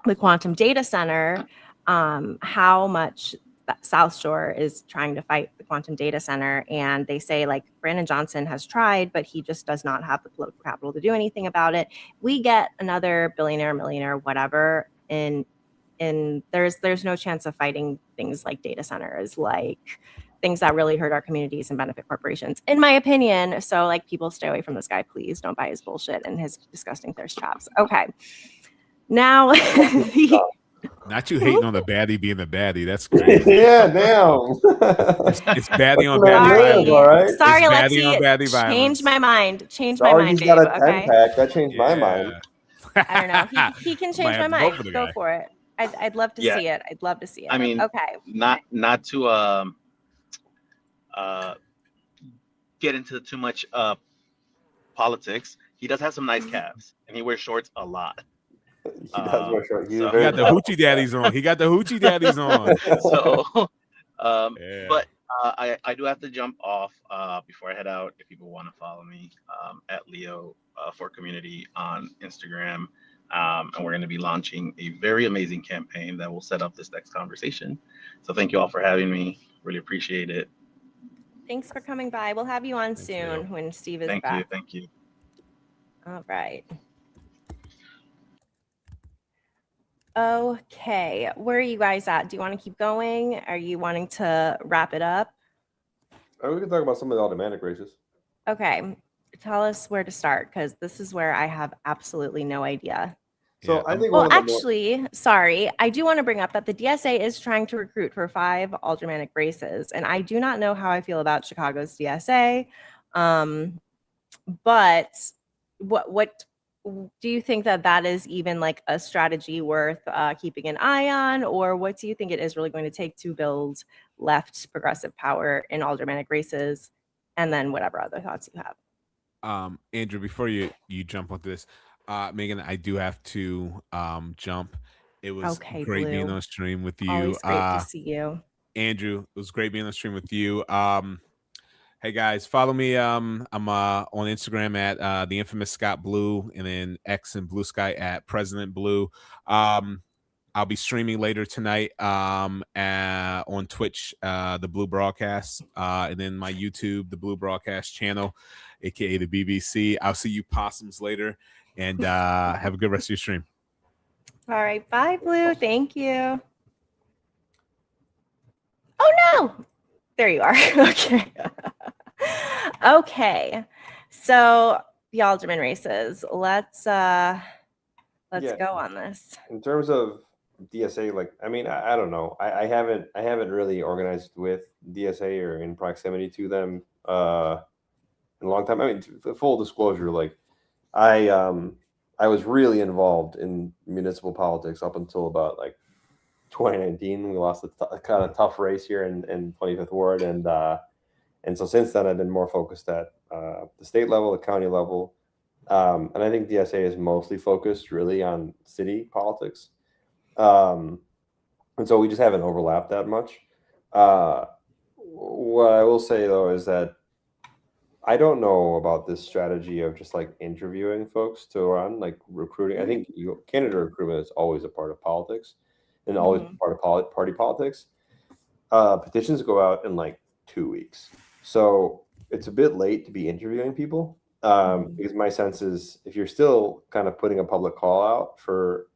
the quantum data center, how much South Shore is trying to fight the quantum data center, and they say like Brandon Johnson has tried, but he just does not have the political capital to do anything about it. We get another billionaire, millionaire, whatever, and there's no chance of fighting things like data centers, like things that really hurt our communities and benefit corporations, in my opinion. So like, people stay away from this guy, please. Don't buy his bullshit and his disgusting thirst traps. Okay, now. Not you hating on the baddie being the baddie. That's great. Yeah, damn. It's baddie on baddie. All right. Sorry, It's Alexi. baddie Change my mind. Change my Sorry, mind, he's got a babe, 10-pack. That changed my mind. I don't know. He can change my mind. Go guy. for it. I'd love to see it. I'd love to see it. I mean, okay. Not to get into too much politics. He does have some nice calves, and he wears shorts a lot. He does wear shorts. He got the hoochie daddies on. So, but I do have to jump off before I head out. If people want to follow me at Leo for Community on Instagram, and we're going to be launching a very amazing campaign that will set up this next conversation. So thank you all for having me. Really appreciate it. Thanks for coming by. We'll have you on soon when Steve is back. Thank you. All right. Okay, where are you guys at? Do you want to keep going? Are you wanting to wrap it up? We can talk about some of the Aldermanic races. Okay, tell us where to start, because this is where I have absolutely no idea. So I think. Well, actually, sorry, I do want to bring up that the DSA is trying to recruit for 5 Aldermanic races, and I do not know how I feel about Chicago's DSA. But what do you think that is even like a strategy worth keeping an eye on, or what do you think it is really going to take to build left progressive power in Aldermanic races, and then whatever other thoughts you have? Andrew, before you jump onto this, Megan, I do have to jump. It was Okay, great being Blue. on stream with you. Always great to see you. Andrew, it was great being on stream with you. Hey guys, follow me. I'm on Instagram at the infamous Scott Blue, and then X and Blue Sky at President Blue. I'll be streaming later tonight on Twitch, the Blue Broadcast, and then my YouTube, the Blue Broadcast channel, aka the BBC. I'll see you possums later, and have a good rest of your stream. All right, bye, Blue. Thank you. Oh no, there you are. Okay. Okay, so the alderman races. Let's Yeah. go on this. In terms of DSA, like, I mean, I don't know. I haven't really organized with DSA or in proximity to them in a long time. I mean, full disclosure, like I was really involved in municipal politics up until about like 2019. We lost a kind of tough race here in 25th Ward, and so since then I've been more focused at the state level, the county level, and I think DSA is mostly focused really on city politics. And so we just haven't overlapped that much. What I will say though is that I don't know about this strategy of just like interviewing folks to run, like recruiting. I think candidate recruitment is always a part of politics and always part of party politics. Petitions go out in like 2 weeks. So it's a bit late to be interviewing people. Because my sense is if you're still kind of putting a public call out for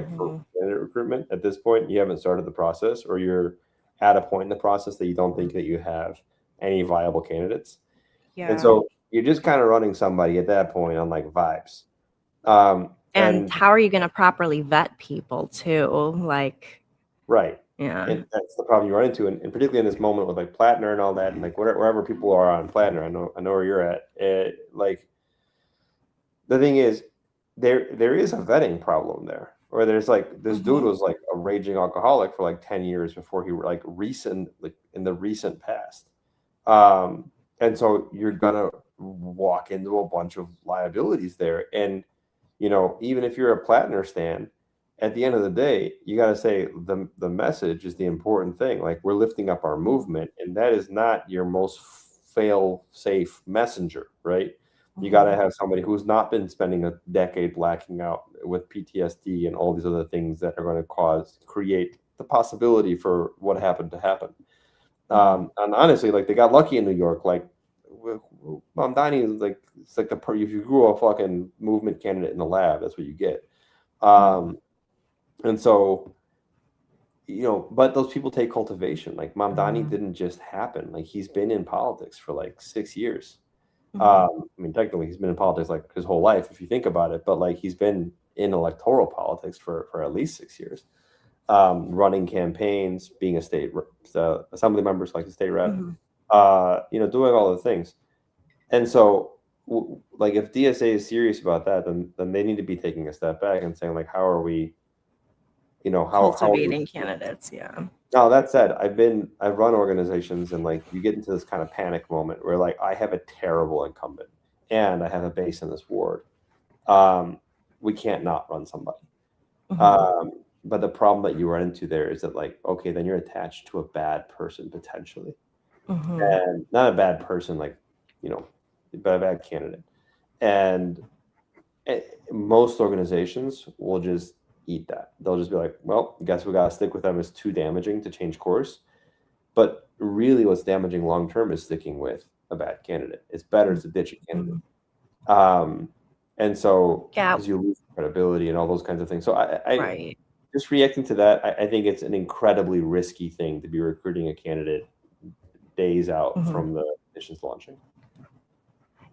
for candidate recruitment at this point, you haven't started the process, or you're at a point in the process that you don't think that you have any viable candidates. Yeah. And so you're just kind of running somebody at that point on like vibes. And how are you going to properly vet people too? Like, right. Yeah. And that's the problem you run into. And particularly in this moment with like Plattner and all that, and like wherever people are on Plattner, I know where you're at. Like the thing is, there is a vetting problem there. Or there's like this dude was like a raging alcoholic for like 10 years before he like in the recent past. And so you're gonna walk into a bunch of liabilities there. And even if you're a Plattner stan, at the end of the day, you got to say the message is the important thing. Like, we're lifting up our movement, and that is not your most fail-safe messenger, right? You got to have somebody who's not been spending a decade blacking out with PTSD and all these other things that are going to create the possibility for what happened to happen. And honestly, like, they got lucky in New York. Like, Mamdani, like, it's like if you grew a fucking movement candidate in the lab, that's what you get. And so, but those people take cultivation. Like, Mamdani didn't just happen. Like, he's been in politics for like 6 years. I mean, technically, he's been in politics like his whole life, if you think about it. But like, he's been in electoral politics for at least 6 years, running campaigns, being a state assembly member, like a state rep, doing all the things. And so, like, if DSA is serious about that, then they need to be taking a step back and saying, like, how are we, cultivating candidates? Yeah. Now, that said, I've run organizations, and like, you get into this kind of panic moment where like, I have a terrible incumbent and I have a base in this ward. We can't not run somebody. But the problem that you run into there is that, like, okay, then you're attached to a bad person potentially, and not a bad person, like, but a bad candidate. And most organizations will just eat that. They'll just be like, well, I guess we got to stick with them. It's too damaging to change course. But really what's damaging long term is sticking with a bad candidate. It's better to ditch a candidate. And so because you lose credibility and all those kinds of things. So I just reacting to that, I think it's an incredibly risky thing to be recruiting a candidate days out from the petitions launching.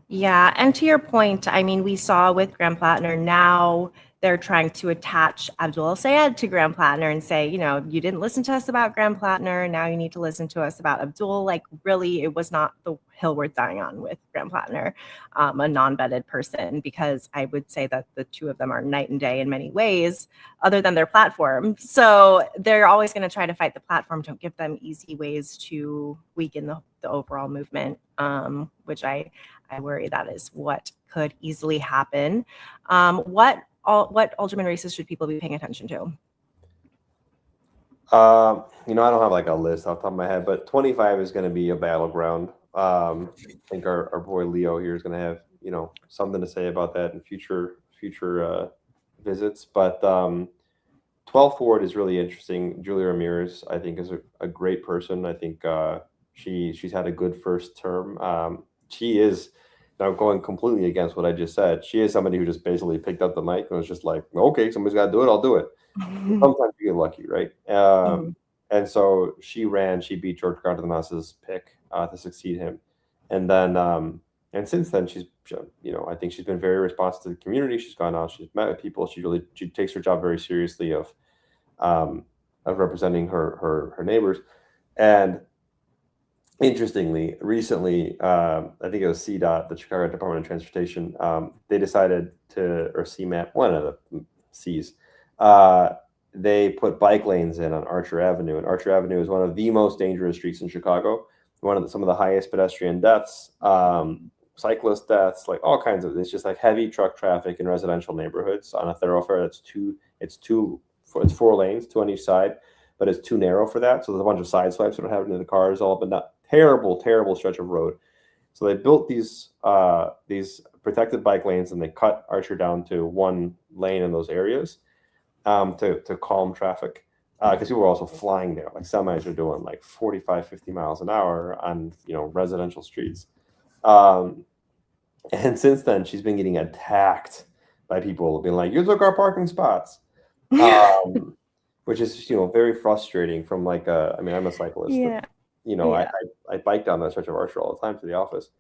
Yeah, and to your point, I mean, we saw with Graham Plattner, now they're trying to attach Abdul Sayed to Graham Plattner and say, you didn't listen to us about Graham Plattner, now you need to listen to us about Abdul. Like, really, it was not the hill worth dying on with Graham Plattner, a non-vetted person, because I would say that the two of them are night and day in many ways, other than their platform. So they're always going to try to fight the platform. Don't give them easy ways to weaken the overall movement, which I I worry that is what could easily happen. What alderman races should people be paying attention to? I don't have like a list off the top of my head, but 25 is going to be a battleground. I think our boy Leo here is going to have, something to say about that in future visits. But 12th Ward is really interesting. Julia Ramirez, I think, is a great person. I think she's had a good first term. She is, now going completely against what I just said, she is somebody who just basically picked up the mic and was just like, okay, somebody's got to do it, I'll do it. Sometimes you get lucky, right? And so she beat George Cardenas's pick to succeed him. And then, and since then, she's, I think she's been very responsive to the community. She's gone out, she's met with people. She takes her job very seriously of representing her neighbors. And interestingly, recently, I think it was CDOT, the Chicago Department of Transportation, they decided to, or CMAP, one of the C's, they put bike lanes in on Archer Avenue, and Archer Avenue is one of the most dangerous streets in Chicago. Some of the highest pedestrian deaths, cyclist deaths, like all kinds of. It's just like heavy truck traffic in residential neighborhoods on a thoroughfare that's it's 4 lanes, 2 on each side, but it's too narrow for that. So there's a bunch of side swipes that are happening to the cars, all up and down. Terrible stretch of road. So they built these protected bike lanes, and they cut Archer down to 1 lane in those areas. To calm traffic, because people are also flying there. Like semis are doing like 45, 50 miles an hour on residential streets. And since then, she's been getting attacked by people being like, "You took our parking spots," which is very frustrating. From like I'm a cyclist. Yeah. I bike down that stretch of Archer all the time to the office,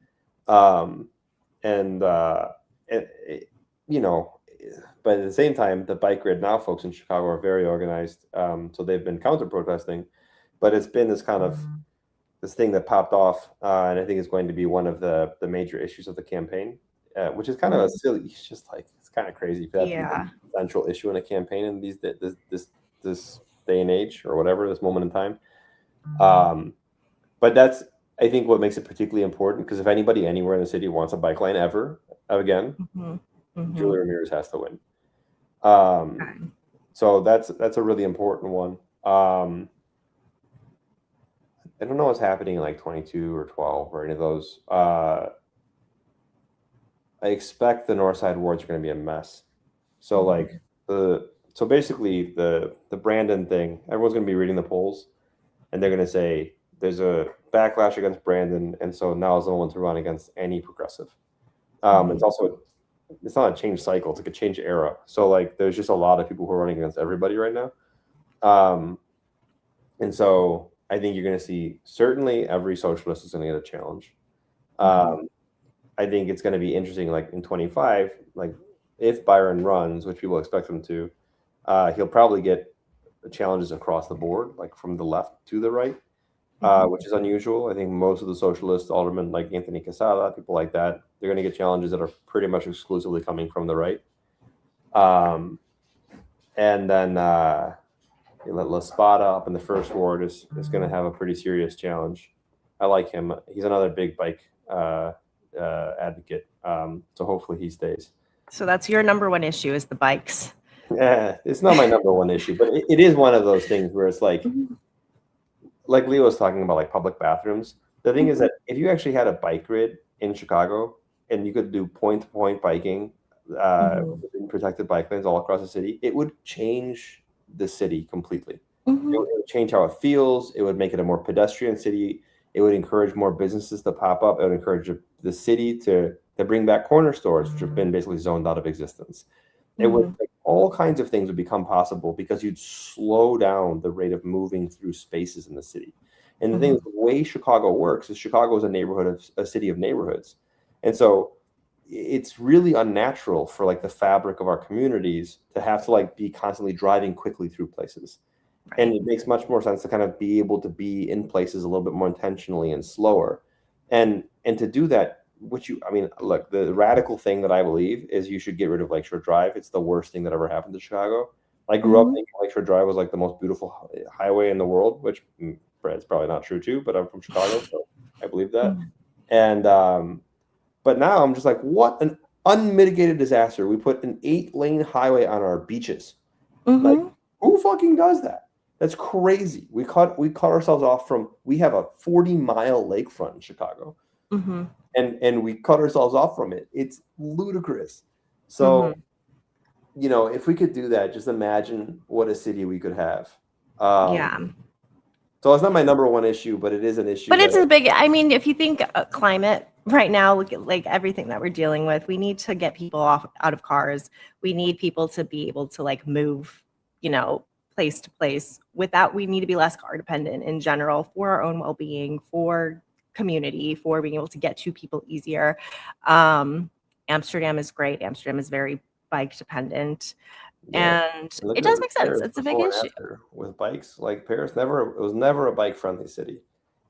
but at the same time, the Bike Grid Now folks in Chicago are very organized. So they've been counter-protesting, but it's been this kind of this thing that popped off, and I think is going to be one of the major issues of the campaign, which is kind of a silly. It's just like it's kind of crazy for that to be the central issue in a campaign in this day and age or whatever, this moment in time. But that's, I think, what makes it particularly important, because if anybody anywhere in the city wants a bike lane ever again, Julia Ramirez has to win. So that's a really important one. I don't know what's happening in like 22 or 12 or any of those. I expect the North Side wards are going to be a mess. So like so basically the Brandon thing, everyone's going to be reading the polls, and they're going to say there's a backlash against Brandon, and so now is the one to run against any progressive. It's not a change cycle, it's like a change era. So like there's just a lot of people who are running against everybody right now. And so I think you're going to see certainly every socialist is going to get a challenge. I think it's going to be interesting, like in 25, like if Byron runs, which people expect him to, he'll probably get challenges across the board, like from the left to the right, which is unusual. I think most of the socialist aldermen, like Anthony Casada, people like that, they're going to get challenges that are pretty much exclusively coming from the right. And then La Spada up in the first ward is going to have a pretty serious challenge. I like him. He's another big bike advocate. So hopefully he stays. So that's your number one issue, is the bikes. Yeah, it's not my number one issue, but it is one of those things where it's like Leo was talking about, like public bathrooms. The thing is that if you actually had a bike grid in Chicago and you could do point-to-point biking in protected bike lanes all across the city, it would change the city completely. It would change how it feels. It would make it a more pedestrian city. It would encourage more businesses to pop up. It would encourage the city to bring back corner stores, which have been basically zoned out of existence. It would, like, all kinds of things would become possible because you'd slow down the rate of moving through spaces in the city. And the thing is, the way Chicago works is Chicago is a city of neighborhoods. And so it's really unnatural for like the fabric of our communities to have to like be constantly driving quickly through places. And it makes much more sense to kind of be able to be in places a little bit more intentionally and slower. And to do that, look, the radical thing that I believe is you should get rid of Lakeshore Drive. It's the worst thing that ever happened to Chicago. I grew up thinking Lakeshore Drive was like the most beautiful highway in the world, which it's probably not true too, but I'm from Chicago, so I believe that. And But now I'm just like, what an unmitigated disaster. We put an 8-lane highway on our beaches. Like, who fucking does that? That's crazy. We cut ourselves off from, we have a 40-mile lakefront in Chicago. And we cut ourselves off from it. It's ludicrous. So, you know, if we could do that, just imagine what a city we could have. So it's not my number one issue, but it is an issue. But it's a big, I mean, if you think climate right now, look at like everything that we're dealing with, we need to get people out of cars. We need people to be able to like move, you know, place to place. Without, we need to be less car dependent in general for our own well-being, for community, for being able to get to people easier. Amsterdam is great. Amsterdam is very bike dependent. And it does make sense. It's a big issue with bikes. Like Paris was never a bike friendly city.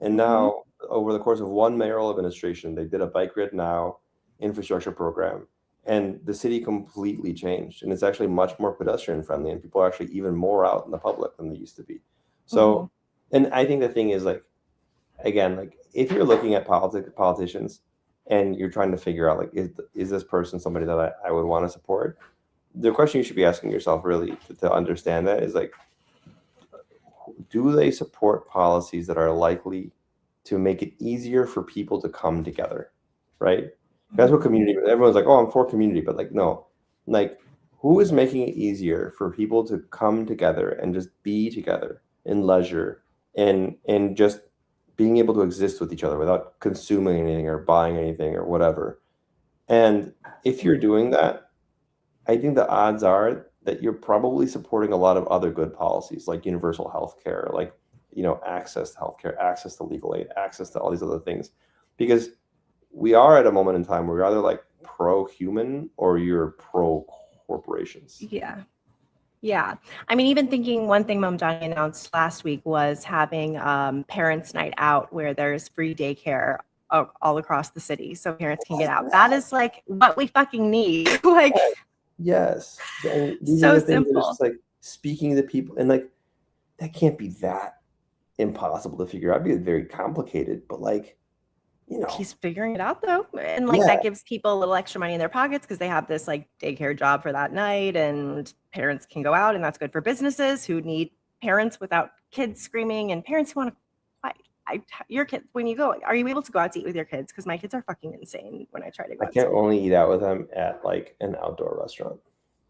And now over the course of one mayoral administration, they did a bike grid now infrastructure program, and the city completely changed. And it's actually much more pedestrian friendly, and people are actually even more out in the public than they used to be. So, and I think the thing is, like, again, like if you're looking at politicians and you're trying to figure out, like, is this person somebody that I would want to support? The question you should be asking yourself really to understand that is, like, do they support policies that are likely to make it easier for people to come together, right? That's what community, everyone's like, oh, I'm for community, but like, no, like, who is making it easier for people to come together and just be together in leisure and just being able to exist with each other without consuming anything or buying anything or whatever? And if you're doing that, I think the odds are that you're probably supporting a lot of other good policies, like universal health care, like, you know, access to healthcare, access to legal aid, access to all these other things. Because we are at a moment in time where you're either like pro-human or you're pro-corporations. Yeah. I mean, even thinking, one thing Mamdani announced last week was having parents' night out where there's free daycare all across the city so parents can get out. That is like what we fucking need. Like, yes. And these so are the things that simple. are just like speaking to people, and like that can't be that impossible to figure out. It'd be very complicated, but like, you know, he's figuring it out though, and like that gives people a little extra money in their pockets because they have this like daycare job for that night, and parents can go out, and that's good for businesses who need parents without kids screaming, and parents who want to your kids, when you go, are you able to go out to eat with your kids? Because my kids are fucking insane when I try to go. I can't only eat out with them at like an outdoor restaurant.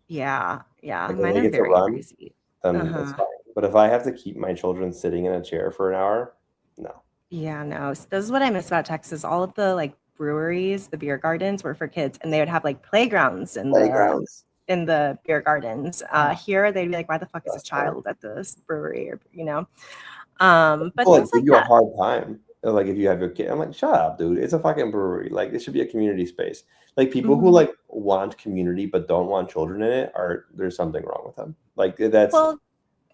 Yeah. Like, Mine are very crazy. Then that's fine. But if I have to keep my children sitting in a chair for an hour, no. Yeah, no. So this is what I miss about Texas. All of the like breweries, the beer gardens were for kids, and they would have like playgrounds in the beer gardens. Here they'd be like, why the fuck is a child at this brewery, or you know? But people, things like give you that. a hard time. Like if you have your kid, I'm like, shut up, dude. It's a fucking brewery. Like it should be a community space. Like people who like want community but don't want children in it, there's something wrong with them. Like that's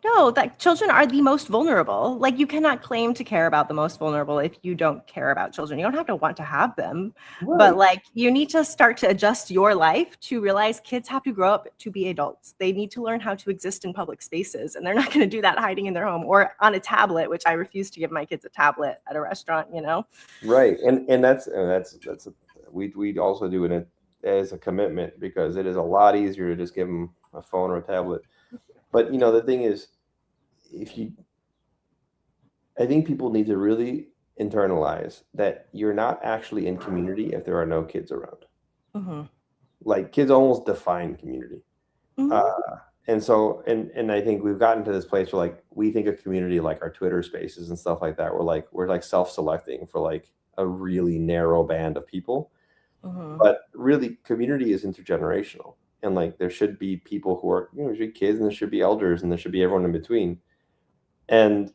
no, that children are the most vulnerable. Like you cannot claim to care about the most vulnerable if you don't care about children. You don't have to want to have them, but like you need to start to adjust your life to realize kids have to grow up to be adults. They need to learn how to exist in public spaces, and they're not going to do that hiding in their home or on a tablet, which I refuse to give my kids a tablet at a restaurant, you know? Right. And that's we also do it as a commitment, because it is a lot easier to just give them a phone or a tablet. But you know, the thing is, I think people need to really internalize that you're not actually in community if there are no kids around. Like kids almost define community. And so, and I think we've gotten to this place where like, we think of community like our Twitter spaces and stuff like that. We're like self-selecting for like a really narrow band of people. But really community is intergenerational. And like, there should be people who are, you know, there should be kids, and there should be elders, and there should be everyone in between. And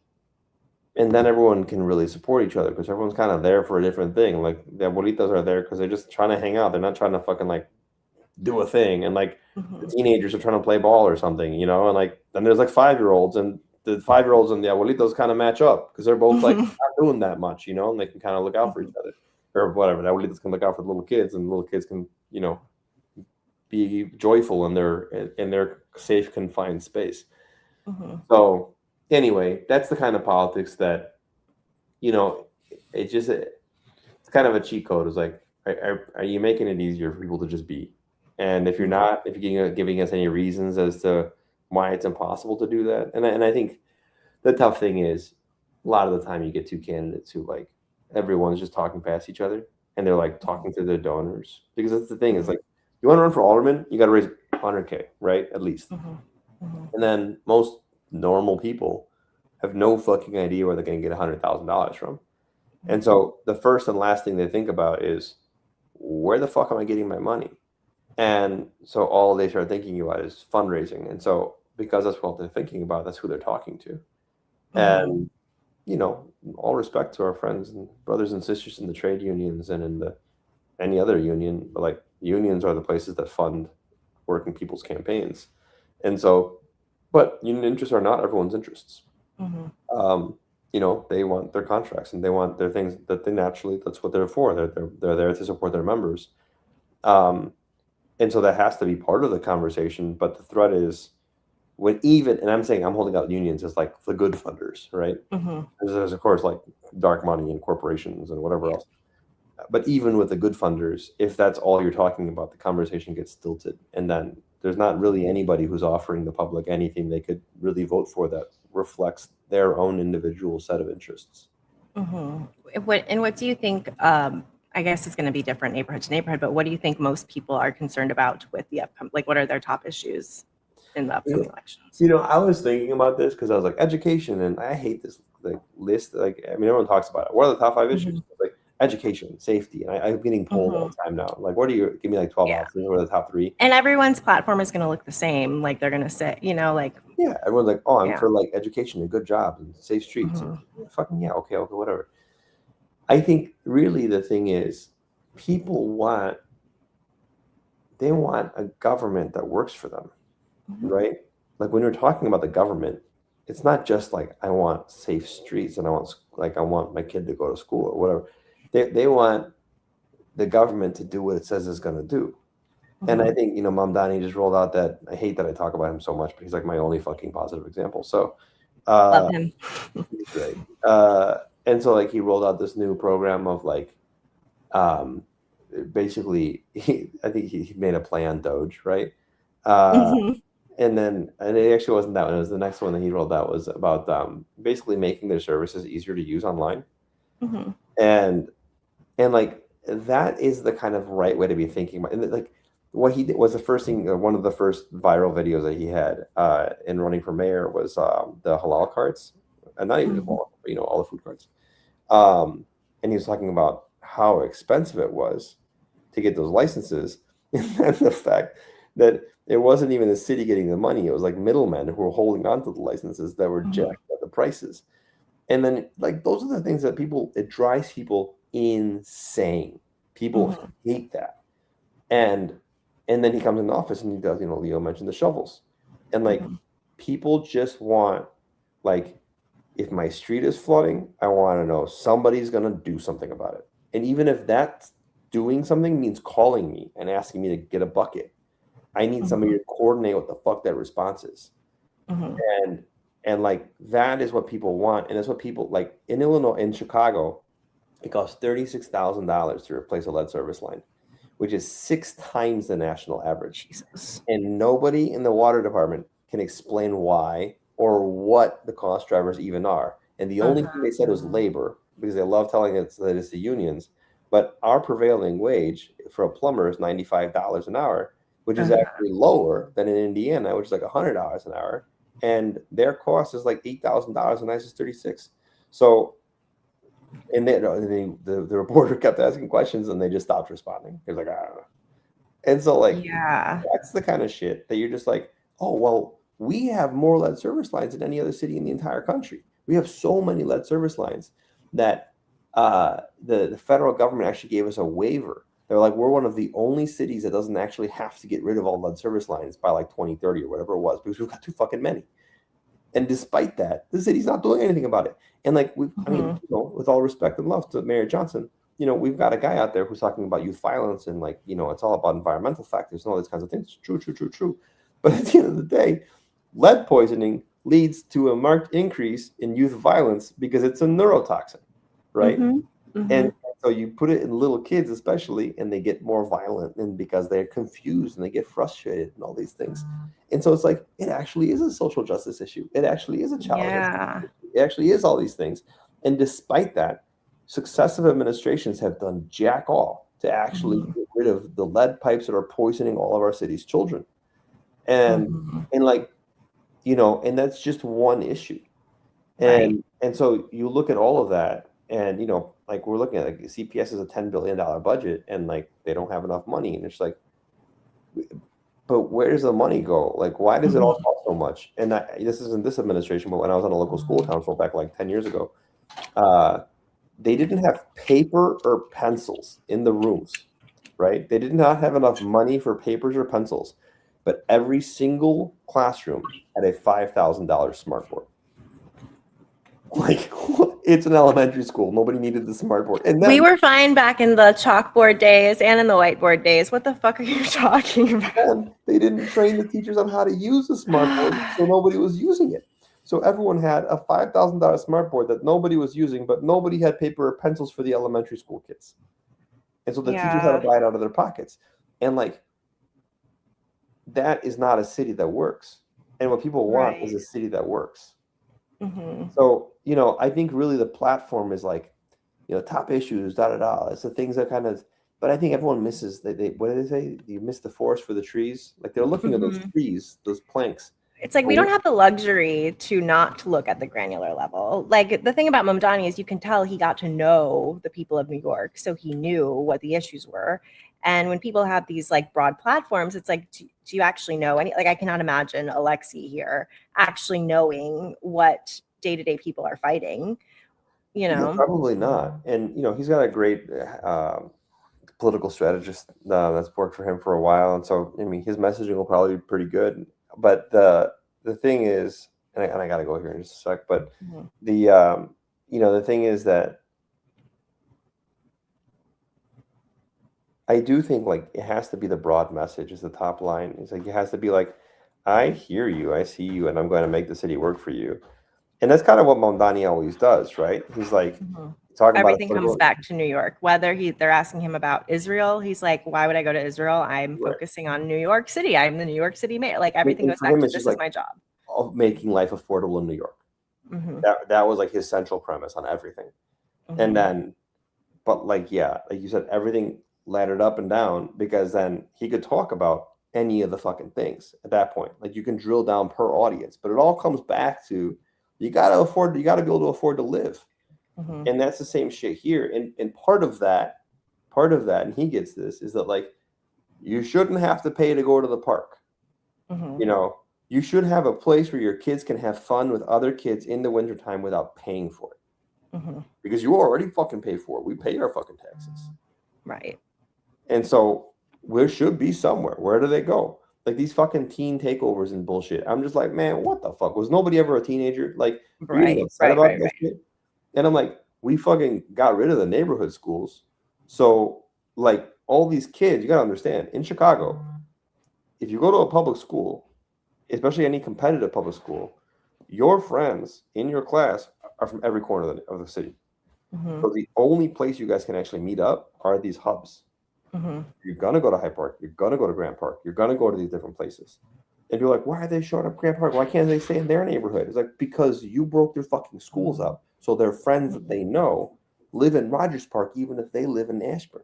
then everyone can really support each other, because everyone's kind of there for a different thing. Like the abuelitos are there because they're just trying to hang out. They're not trying to fucking like do a thing. And like the teenagers are trying to play ball or something, you know? And like, then there's like 5-year-olds, and the 5-year-olds and the abuelitos kind of match up because they're both like not doing that much, you know, and they can kind of look out for each other or whatever. The abuelitos can look out for the little kids, and the little kids can, you know, be joyful in their safe, confined space. So anyway, that's the kind of politics that, you know, it's kind of a cheat code. It's like, are you making it easier for people to just be? And if you're not, if you're giving us any reasons as to why it's impossible to do that, and I think the tough thing is a lot of the time you get two candidates who like everyone's just talking past each other and they're like talking to their donors, because that's the thing is like you want to run for alderman, you got to raise 100K, right, at least. And then most normal people have no fucking idea where they're going to get $100,000 from. And so the first and last thing they think about is, where the fuck am I getting my money? And so all they start thinking about is fundraising. And so because that's what they're thinking about, that's who they're talking to. And, you know, all respect to our friends and brothers and sisters in the trade unions and in any other union, but like unions are the places that fund working people's campaigns. And so, but union interests are not everyone's interests. You know, they want their contracts and they want their things that they naturally, that's what they're for. They're there to support their members. And so that has to be part of the conversation. But the threat is when even, and I'm saying I'm holding out unions as like the good funders, right? There's of course like dark money and corporations and whatever else. But even with the good funders, if that's all you're talking about, the conversation gets stilted. And then there's not really anybody who's offering the public anything they could really vote for that reflects their own individual set of interests. What do you think, I guess it's going to be different neighborhood to neighborhood, but what do you think most people are concerned about with the upcoming, like what are their top issues in the upcoming elections? You know, I was thinking about this because I was like, education, and I hate this like list. Like, I mean, everyone talks about it. What are the top 5 issues? Like education, safety, and I'm getting polled all the time now. Like, what do you give me like 12 options? What are the top 3? And everyone's platform is going to look the same. Like they're going to say, you know, like everyone's like, oh, I'm for like education and good jobs and safe streets. And fucking okay, whatever. I think really the thing is, people want a government that works for them, right? Like when you're talking about the government, it's not just like I want safe streets and I want my kid to go to school or whatever. They want the government to do what it says it's going to do. And I think, you know, Mamdani just rolled out that, I hate that I talk about him so much, but he's like my only fucking positive example. So love him. He's great. And so like he rolled out this new program of like, basically I think he made a play on Doge, right? And it actually wasn't that one. It was the next one that he rolled out was about basically making their services easier to use online. And like that is the kind of right way to be thinking about. And like what he did was the first thing, one of the first viral videos that he had in running for mayor was the halal carts, and not even the halal, but, you know, all the food carts. And he was talking about how expensive it was to get those licenses, and the fact that it wasn't even the city getting the money; it was like middlemen who were holding on to the licenses that were jacked at the prices. And then, like, those are the things that it drives people insane. People hate that. And then he comes in the office and he does, you know, Leo mentioned the shovels. And like people just want, like, if my street is flooding, I want to know somebody's going to do something about it. And even if that doing something means calling me and asking me to get a bucket, I need somebody to coordinate what the fuck that response is. And like that is what people want. And that's what people like in Illinois, in Chicago, it costs $36,000 to replace a lead service line, which is 6 times the national average. Jesus. And nobody in the water department can explain why or what the cost drivers even are. And the only thing they said was labor, because they love telling us that it's the unions. But our prevailing wage for a plumber is $95 an hour, which is actually lower than in Indiana, which is like $100 an hour. And their cost is like $8,000 and ours is $36,000. So, and the reporter kept asking questions and they just stopped responding. He was like, I don't know. And so like, that's the kind of shit that you're just like, oh, well, we have more lead service lines than any other city in the entire country. We have so many lead service lines that the federal government actually gave us a waiver. They're like, we're one of the only cities that doesn't actually have to get rid of all lead service lines by like 2030 or whatever it was, because we've got too fucking many. And despite that, the city's not doing anything about it. And like, I mean, you know, with all respect and love to Mayor Johnson, you know, we've got a guy out there who's talking about youth violence and like, you know, it's all about environmental factors and all these kinds of things. True. But at the end of the day, lead poisoning leads to a marked increase in youth violence because it's a neurotoxin, right? And So you put it in little kids, especially, and they get more violent, and because they're confused and they get frustrated and all these things. And so it's like it actually is a social justice issue. It actually is a child. Yeah. It actually is all these things. And despite that, successive administrations have done jack all to actually get rid of the lead pipes that are poisoning all of our city's children. And like, you know, and that's just one issue. And so you look at all of that, and you know, like we're looking at like CPS is a $10 billion budget, and like they don't have enough money, and it's like, but where does the money go? Like, why does it all cost so much? And this isn't this administration, but when I was on a local school council back like 10 years ago, they didn't have paper or pencils in the rooms, right? They did not have enough money for papers or pencils, but every single classroom had a $5,000 smartboard. Like, it's an elementary school. Nobody needed the smartboard. And then, we were fine back in the chalkboard days and in the whiteboard days. What the fuck are you talking about? And they didn't train the teachers on how to use the smartboard, so nobody was using it. So everyone had a $5,000 smartboard that nobody was using, but nobody had paper or pencils for the elementary school kids. And so the teachers had to buy it out of their pockets. And like, that is not a city that works. And what people want is a city that works. So, you know, I think really the platform is like, you know, top issues, It's the things that kind of, but I think everyone misses that. What do they say? You miss the forest for the trees. Like they're looking at those trees, those planks. It's like we don't have the luxury to not look at the granular level. Like the thing about Mamdani is you can tell he got to know the people of New York, so he knew what the issues were. And when people have these like broad platforms, it's like, do you actually know any? Like I cannot imagine Alexi here actually knowing what day-to-day people are fighting. You know, probably not. And you know, he's got a great political strategist that's worked for him for a while, and so I mean, his messaging will probably be pretty good. But the thing is, and I got to go here in just a sec. But the you know, the thing is that I do think like it has to be the broad message is the top line. It's like it has to be like, I hear you, I see you, and I'm going to make the city work for you. And that's kind of what Mamdani always does, right? He's like talking everything about comes back to New York. Whether they're asking him about Israel, he's like, why would I go to Israel? I'm focusing on New York City. I'm the New York City mayor. Like everything goes back to this is my job. Of making life affordable in New York. That was like his central premise on everything. And then, but like, yeah, like you said, everything laddered up and down because then he could talk about any of the fucking things at that point. Like you can drill down per audience, but it all comes back to you got to be able to afford to live. And that's the same shit here. And part of that, and he gets this, is that like you shouldn't have to pay to go to the park. You know, you should have a place where your kids can have fun with other kids in the wintertime without paying for it. Because you already fucking pay for it. We pay our fucking taxes. Right. And so there should be somewhere. Where do they go? Like these fucking teen takeovers and bullshit. I'm just like, man, what the fuck? Was nobody ever a teenager? Like, right. Shit? And I'm like, we fucking got rid of the neighborhood schools. So, like, all these kids, you got to understand, in Chicago, if you go to a public school, especially any competitive public school, your friends in your class are from every corner of the city. So the only place you guys can actually meet up are these hubs. You're going to go to Hyde Park. You're going to go to Grant Park. You're going to go to these different places. And you're like, why are they showing up Grant Park? Why can't they stay in their neighborhood? It's like, because you broke their fucking schools up. So their friends that they know live in Rogers Park, even if they live in Ashburn,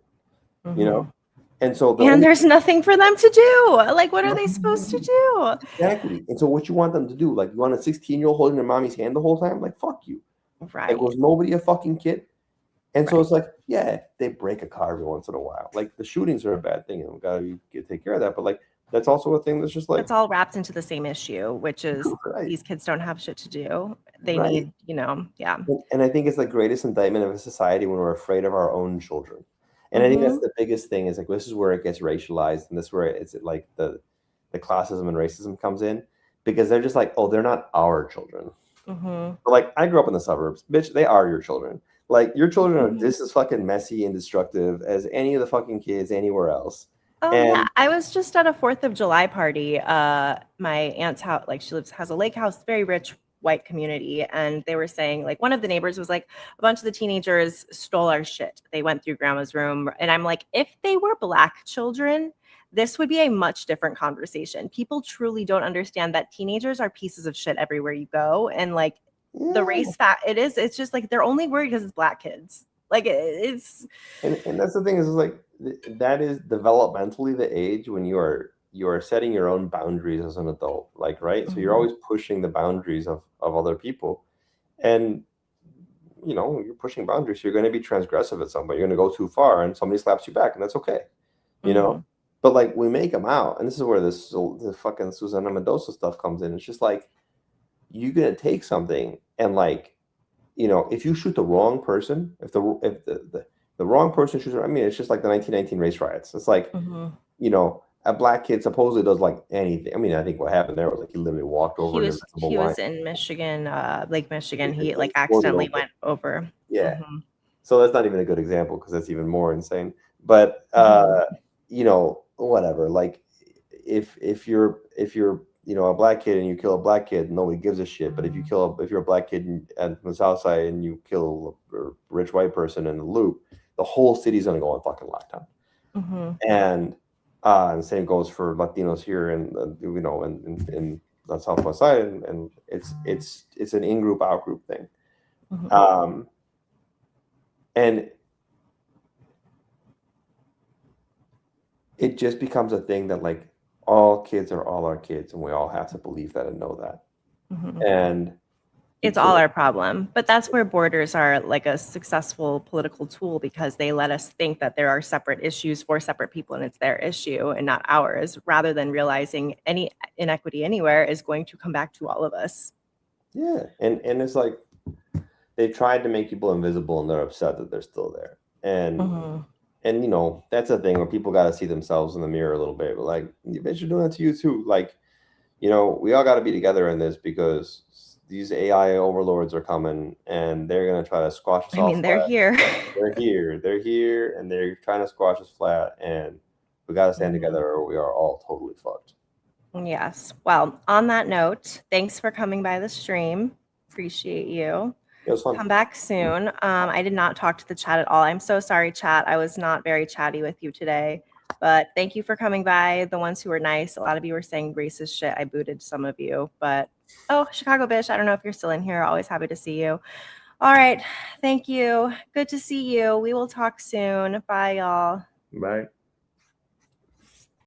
you know? And so there's nothing for them to do. Like, what are they supposed to do? Exactly. And so what you want them to do, like you want a 16-year-old holding their mommy's hand the whole time? Like, fuck you. Right. Like, was nobody a fucking kid? And so it's like, yeah, they break a car every once in a while. Like the shootings are a bad thing, and we gotta take care of that. But like, that's also a thing that's just like it's all wrapped into the same issue, which is these kids don't have shit to do. They need, you know, And I think it's the greatest indictment of a society when we're afraid of our own children. And I think that's the biggest thing is like this is where it gets racialized, and this is where it's like the classism and racism comes in because they're just like, oh, they're not our children. But like I grew up in the suburbs, bitch. They are your children. Like your children are just as fucking messy and destructive as any of the fucking kids anywhere else. Oh yeah, I was just at a 4th of July party. My aunt's house, like she has a lake house, very rich white community, and they were saying, like, one of the neighbors was like, a bunch of the teenagers stole our shit. They went through grandma's room. And I'm like, if they were Black children, this would be a much different conversation. People truly don't understand that teenagers are pieces of shit everywhere you go. And like the race fact, it's just like they're only worried because it's Black kids. Like it's and that's the thing is like that is developmentally the age when you are setting your own boundaries as an adult, like, right? So you're always pushing the boundaries of other people, and you know, you're pushing boundaries. You're going to be transgressive at some point. You're going to go too far, and somebody slaps you back, and that's okay, you know. But like we make them out, and this is where the fucking Susana Mendoza stuff comes in. It's just like you're going to take something and like, you know, if you shoot the wrong person, if the wrong person shoots, I mean, it's just like the 1919 race riots. It's like, you know, a Black kid supposedly does like anything. I mean, I think what happened there was like he literally walked over. He was in Michigan, Lake Michigan. He like accidentally went over. Yeah. So that's not even a good example because that's even more insane. But you know, whatever. Like if you're you know a Black kid and you kill a Black kid, nobody gives a shit. But if you're a Black kid and from the South Side and you kill a rich white person in the Loop, the whole city's gonna go on fucking lockdown. And the same goes for Latinos here and you know in the Southwest side, and it's an in-group out-group thing. And it just becomes a thing that like all kids are all our kids, and we all have to believe that and know that. And it's all our problem. But that's where borders are like a successful political tool, because they let us think that there are separate issues for separate people and it's their issue and not ours, rather than realizing any inequity anywhere is going to come back to all of us. Yeah. And it's like they tried to make people invisible and they're upset that they're still there. And you know, that's a thing where people got to see themselves in the mirror a little bit. But like, you bitch, you're doing that to you too. Like, you know, we all got to be together in this because these AI overlords are coming and they're going to try to squash us all. I mean, they're here. They're here and they're trying to squash us flat. And we got to stand together or we are all totally fucked. Yes. Well, on that note, thanks for coming by the stream. Appreciate you. It was fun. Come back soon. I did not talk to the chat at all. I'm so sorry, chat. I was not very chatty with you today. But thank you for coming by. The ones who were nice. A lot of you were saying racist shit. I booted some of you. But, oh, Chicago Bish, I don't know if you're still in here. Always happy to see you. All right. Thank you. Good to see you. We will talk soon. Bye, y'all. Bye.